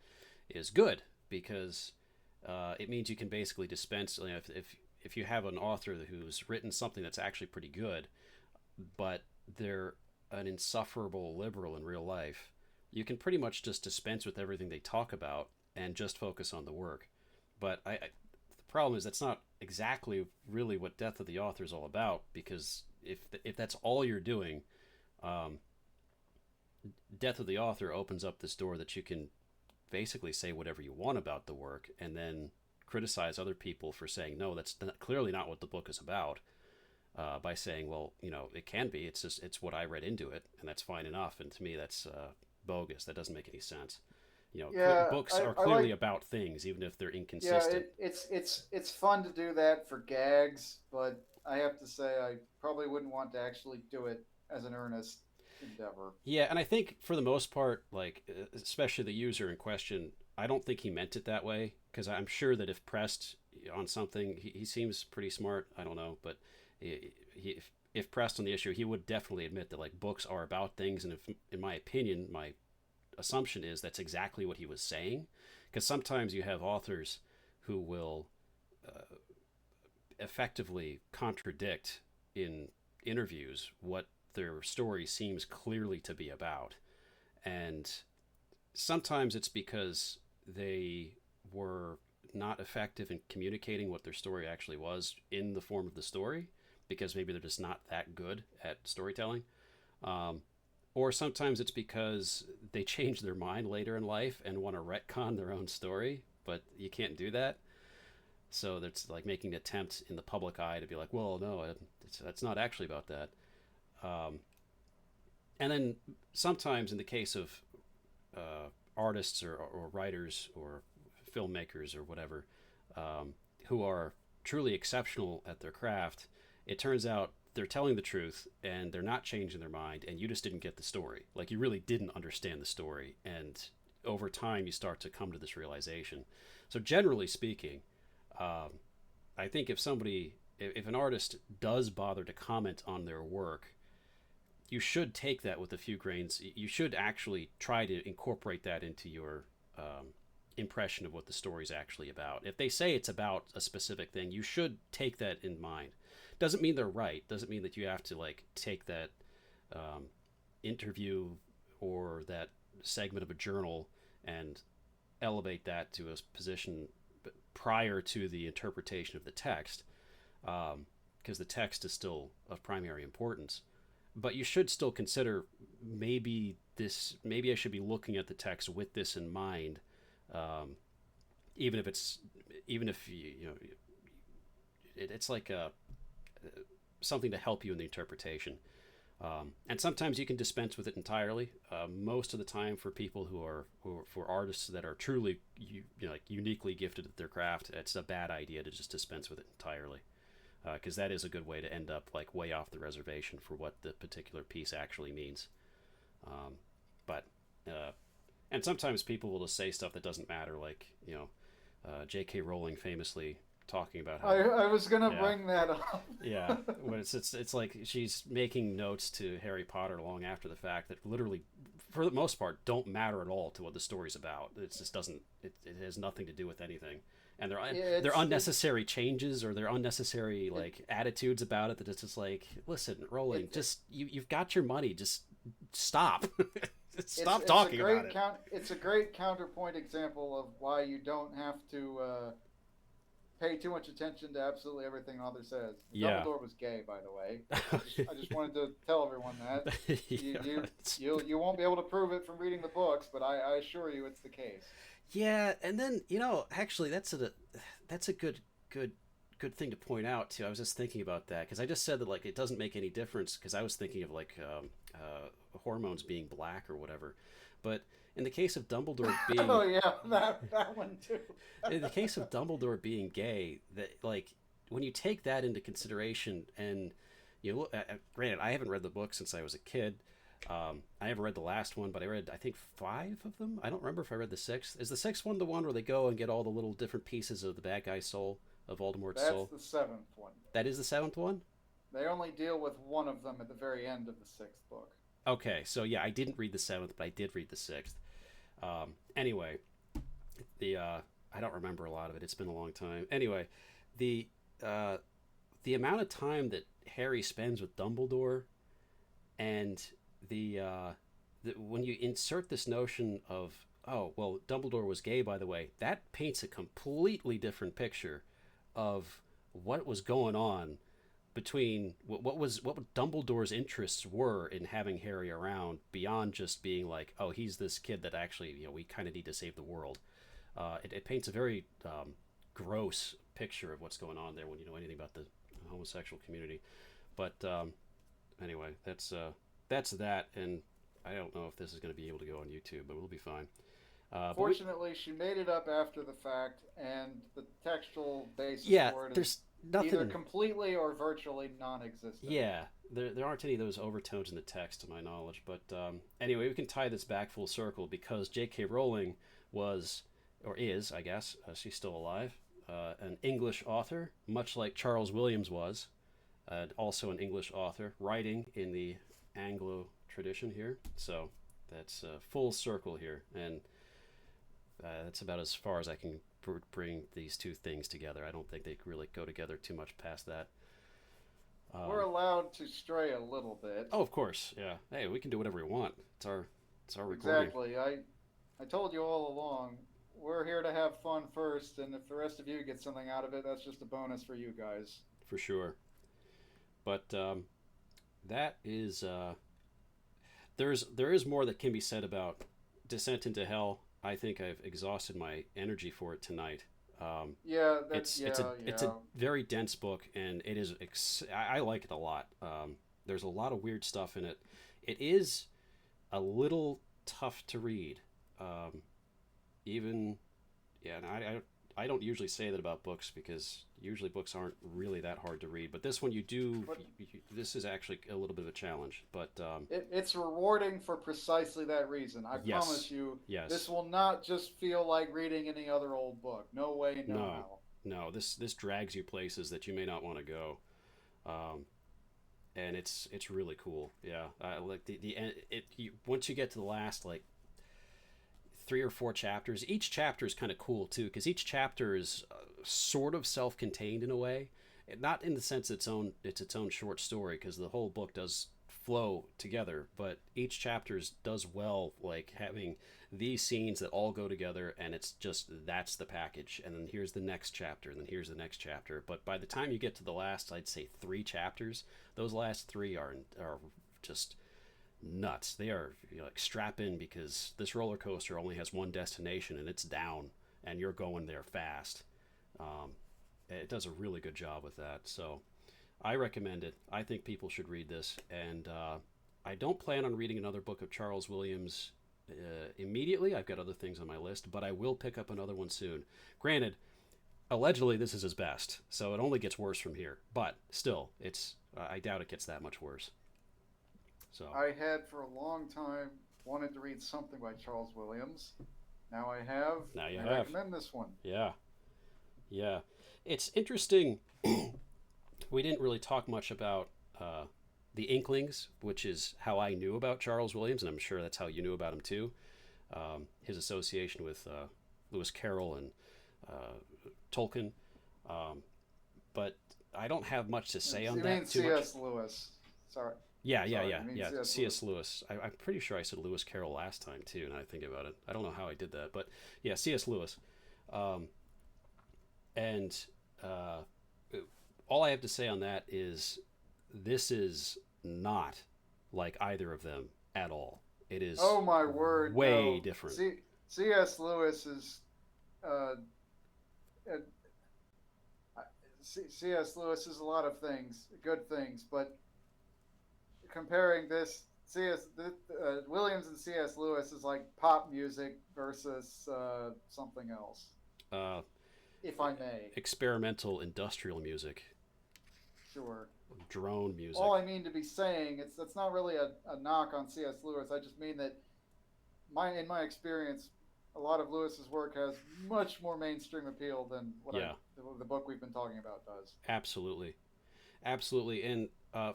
S1: is good, because it means you can basically dispense. You know, if you have an author who's written something that's actually pretty good, but they're an insufferable liberal in real life, you can pretty much just dispense with everything they talk about and just focus on the work. But the problem is that's not exactly really what Death of the Author is all about, because if that's all you're doing, um, Death of the Author opens up this door that you can basically say whatever you want about the work and then criticize other people for saying, no, that's clearly not what the book is about, by saying, well, you know, it can be. It's just, it's what I read into it, and that's fine enough. And to me, that's bogus. That doesn't make any sense. You know,
S2: Yeah,
S1: books are
S2: I
S1: clearly
S2: like.
S1: about things, even if they're
S2: Yeah,
S1: inconsistent.
S2: it's fun to do that for gags, but I have to say I probably wouldn't want to actually do it as an earnest endeavor.
S1: Yeah, and I think for the most part, like especially the user in question, I don't think he meant it that way, because I'm sure that if pressed on something, he seems pretty smart. I don't know, but if pressed on the issue, he would definitely admit that like books are about things, and if, in my opinion, my assumption is that's exactly what he was saying, because sometimes you have authors who will uh, effectively contradict in interviews what their story seems clearly to be about. And sometimes it's because they were not effective in communicating what their story actually was in the form of the story, because maybe they're just not that good at storytelling. Um, or sometimes it's because they change their mind later in life and want to retcon their own story, but you can't do that. So that's like making an attempt in the public eye to be like, well, no, that's not actually about that. Um, and then sometimes in the case of artists or writers or filmmakers or whatever, who are truly exceptional at their craft, it turns out they're telling the truth and they're not changing their mind, and you just didn't get the story. Like, you really didn't understand the story, and over time you start to come to this realization. So generally speaking, um, I think if an artist does bother to comment on their work, you should take that with a few grains. You should actually try to incorporate that into your impression of what the story's actually about. If they say it's about a specific thing, you should take that in mind. Doesn't mean they're right. Doesn't mean that you have to like take that um, interview or that segment of a journal and elevate that to a position prior to the interpretation of the text, because the text is still of primary importance. But you should still consider, maybe I should be looking at the text with this in mind, um, even if you know it's like something to help you in the interpretation. And sometimes you can dispense with it entirely. Most of the time, for people for artists that are truly like uniquely gifted at their craft, it's a bad idea to just dispense with it entirely, because that is a good way to end up like way off the reservation for what the particular piece actually means. Um, but and sometimes people will just say stuff that doesn't matter, like J.K. Rowling famously talking about how,
S2: I was gonna
S1: yeah,
S2: bring that up.
S1: yeah, when it's like she's making notes to Harry Potter long after the fact that literally, for the most part, don't matter at all to what the story's about. It just doesn't. It has nothing to do with anything, and
S2: Yeah,
S1: they're unnecessary changes, or they're unnecessary
S2: it,
S1: like attitudes about it that it's just like, listen, Rowling,
S2: it,
S1: just you've got your money, just stop, stop
S2: it's a
S1: talking about it.
S2: it's a great counterpoint example of why you don't have to pay too much attention to absolutely everything an author says.
S1: Yeah.
S2: Dumbledore was gay, by the way. I just wanted to tell everyone that. You
S1: Yeah,
S2: you you won't be able to prove it from reading the books, but I assure you it's the case.
S1: yeah, and then actually, that's a good thing to point out too. I was just thinking about that because I just said that like it doesn't make any difference, because I was thinking of like hormones being black or whatever, but in the case of Dumbledore
S2: Oh
S1: being
S2: yeah, that one too.
S1: in the case of Dumbledore being gay, that like when you take that into consideration, and you look. Granted, I haven't read the book since I was a kid. I haven't read the last one, but I read, I think, 5 of them. I don't remember if I read the 6th. Is the 6th one the one where they go and get all the little different pieces of the bad guy's soul, of Voldemort's
S2: That's
S1: soul?
S2: the seventh one.
S1: That is the 7th one?
S2: They only deal with one of them at the very end of the sixth book.
S1: Okay, so yeah, I didn't read the 7th, but I did read the 6th. Anyway, I don't remember a lot of it. It's been a long time. Anyway, the the amount of time that Harry spends with Dumbledore, and when you insert this notion of, oh well, Dumbledore was gay, by the way, that paints a completely different picture of what was going on between what Dumbledore's interests were in having Harry around, beyond just being like, oh, he's this kid that actually, we kind of need to save the world. It paints a very gross picture of what's going on there when you know anything about the homosexual community. But anyway, that's that, and I don't know if this is going to be able to go on YouTube, but we'll be fine.
S2: Fortunately, she made it up after the fact, and the textual basis for it
S1: there's
S2: is
S1: nothing
S2: either completely or virtually non-existent.
S1: Yeah, there aren't any of those overtones in the text, to my knowledge. But anyway, we can tie this back full circle, because J.K. Rowling was, or is, I guess, she's still alive, an English author, much like Charles Williams was, also an English author, writing in the Anglo tradition here. So that's full circle here, and that's about as far as I can bring these two things together. I don't think they really go together too much past that.
S2: We're allowed to stray a little bit.
S1: Oh, of course, yeah. Hey, we can do whatever we want. It's our recording.
S2: Exactly. I told you all along, we're here to have fun first, and if the rest of you get something out of it, that's just a bonus for you guys.
S1: For sure. But that is there is more that can be said about Descent into Hell. I think I've exhausted my energy for it tonight. It's a very dense book, and it is. I like it a lot. There's a lot of weird stuff in it. It is a little tough to read. And I don't usually say that about books, because usually books aren't really that hard to read. But this one this is actually a little bit of a challenge. But
S2: it's rewarding for precisely that reason. I promise you,
S1: yes.
S2: This will not just feel like reading any other old book. No way, no how.
S1: No, this drags you places that you may not want to go. And it's really cool. Yeah, like once you get to the last, like, 3 or 4 chapters. Each chapter is kind of cool too, because each chapter is sort of self-contained in a way, not in the sense it's its own short story, because the whole book does flow together, but each chapter does well, like having these scenes that all go together, and it's just, that's the package, and then here's the next chapter, and then here's the next chapter. But by the time you get to the last, I'd say 3 chapters, those last 3 are just nuts. They are, like, strap in, because this roller coaster only has one destination, and it's down, and you're going there fast. It does a really good job with that, so I recommend it. I think people should read this, and I don't plan on reading another book of Charles Williams immediately. I've got other things on my list, but I will pick up another one soon. Granted, allegedly this is his best, so it only gets worse from here, but still, I doubt it gets that much worse. So
S2: I had for a long time wanted to read something by Charles Williams. Now I have.
S1: Now you
S2: I
S1: have.
S2: recommend this one.
S1: Yeah. It's interesting. We didn't really talk much about the Inklings, which is how I knew about Charles Williams, and I'm sure that's how you knew about him too. His association with Lewis Carroll and Tolkien. But I don't have much to say on that.
S2: You mean C.S. Lewis. Sorry.
S1: Yeah. C.S. Lewis. I'm pretty sure I said Lewis Carroll last time too, now I think about it. I don't know how I did that, but yeah, C.S. Lewis. And all I have to say on that is, this is not like either of them at all. It is,
S2: oh my word,
S1: way different.
S2: C.S. Lewis is C.S. Lewis is a lot of things, good things, but comparing this, Williams and C.S. Lewis is like pop music versus something else. If I may.
S1: Experimental industrial music.
S2: Sure.
S1: drone music.
S2: All I mean to be saying, that's not really a knock on C.S. Lewis. I just mean that in my experience, a lot of Lewis's work has much more mainstream appeal than
S1: Yeah,
S2: the book we've been talking about does.
S1: absolutely. Absolutely. And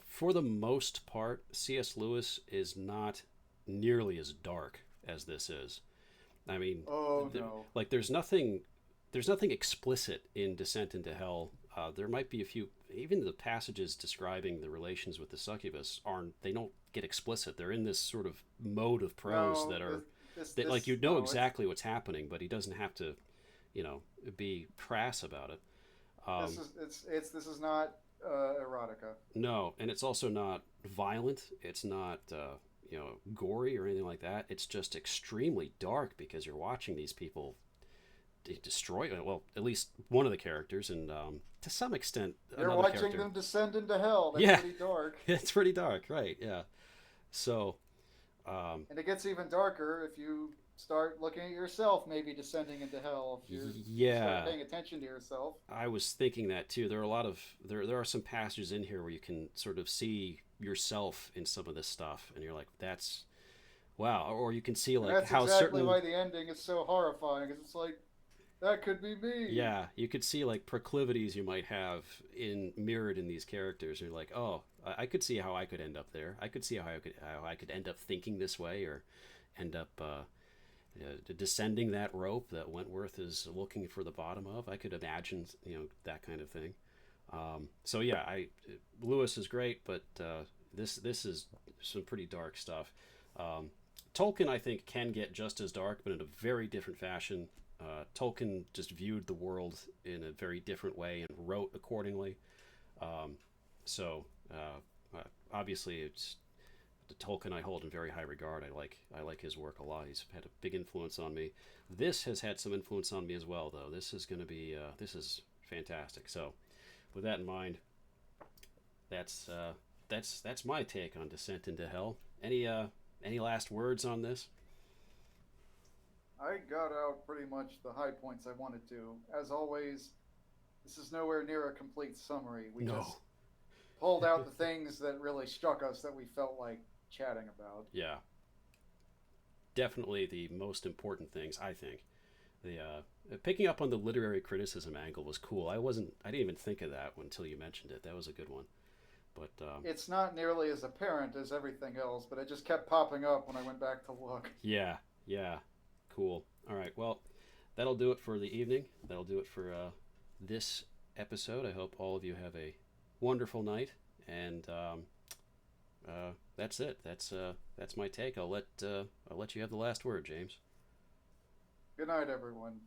S1: for the most part, C.S. Lewis is not nearly as dark as this is. I mean,
S2: Oh no.
S1: like there's nothing explicit in Descent into Hell. There might be a few, even the passages describing the relations with the succubus they don't get explicit. They're in this sort of mode of prose
S2: No,
S1: that are
S2: this
S1: that like
S2: this
S1: you know
S2: no, it's
S1: exactly what's happening, but he doesn't have to, you know, be crass about it.
S2: this
S1: Um,
S2: is it's this is not erotica.
S1: no, and it's also not violent. It's not gory or anything like that. It's just extremely dark because you're watching these people destroy. Well, at least one of the characters, and to some extent
S2: You're
S1: another
S2: watching
S1: character.
S2: them descend into hell. That's
S1: Yeah,
S2: pretty dark.
S1: it's pretty dark, right? Yeah. So,
S2: And it gets even darker if you start looking at yourself, maybe descending into hell. If you start
S1: yeah,
S2: paying attention to yourself.
S1: I was thinking that too. There are a lot of there are some passages in here where you can sort of see yourself in some of this stuff, and you're like, that's wow. Or you can see
S2: And
S1: like
S2: that's
S1: how
S2: exactly
S1: certain
S2: why the ending is so horrifying, because it's like, that could be me.
S1: yeah, you could see like proclivities you might have in mirrored in these characters. You're like, oh, I could see how I could end up there. I could see how I could end up thinking this way, or end up descending that rope that Wentworth is looking for the bottom of. I could imagine, that kind of thing. So yeah, Lewis is great, but this is some pretty dark stuff. Tolkien, I think, can get just as dark, but in a very different fashion. Tolkien just viewed the world in a very different way and wrote accordingly. So obviously, it's the Tolkien I hold in very high regard. I like his work a lot. He's had a big influence on me. This has had some influence on me as well, though. This is going to be this is fantastic. So, with that in mind, that's my take on Descent into Hell. Any last words on this?
S2: I got out pretty much the high points I wanted to. As always, this is nowhere near a complete summary. We
S1: No.
S2: just pulled out the things that really struck us that we felt like chatting about.
S1: Yeah, definitely the most important things, I think. The picking up on the literary criticism angle was cool. I didn't even think of that until you mentioned it. That was a good one. But
S2: It's not nearly as apparent as everything else, but it just kept popping up when I went back to look.
S1: yeah, yeah, cool. All right, well, that'll do it for the evening. That'll do it for this episode. I hope all of you have a wonderful night, and that's it. That's my take. I'll let you have the last word, James.
S2: Good night, everyone.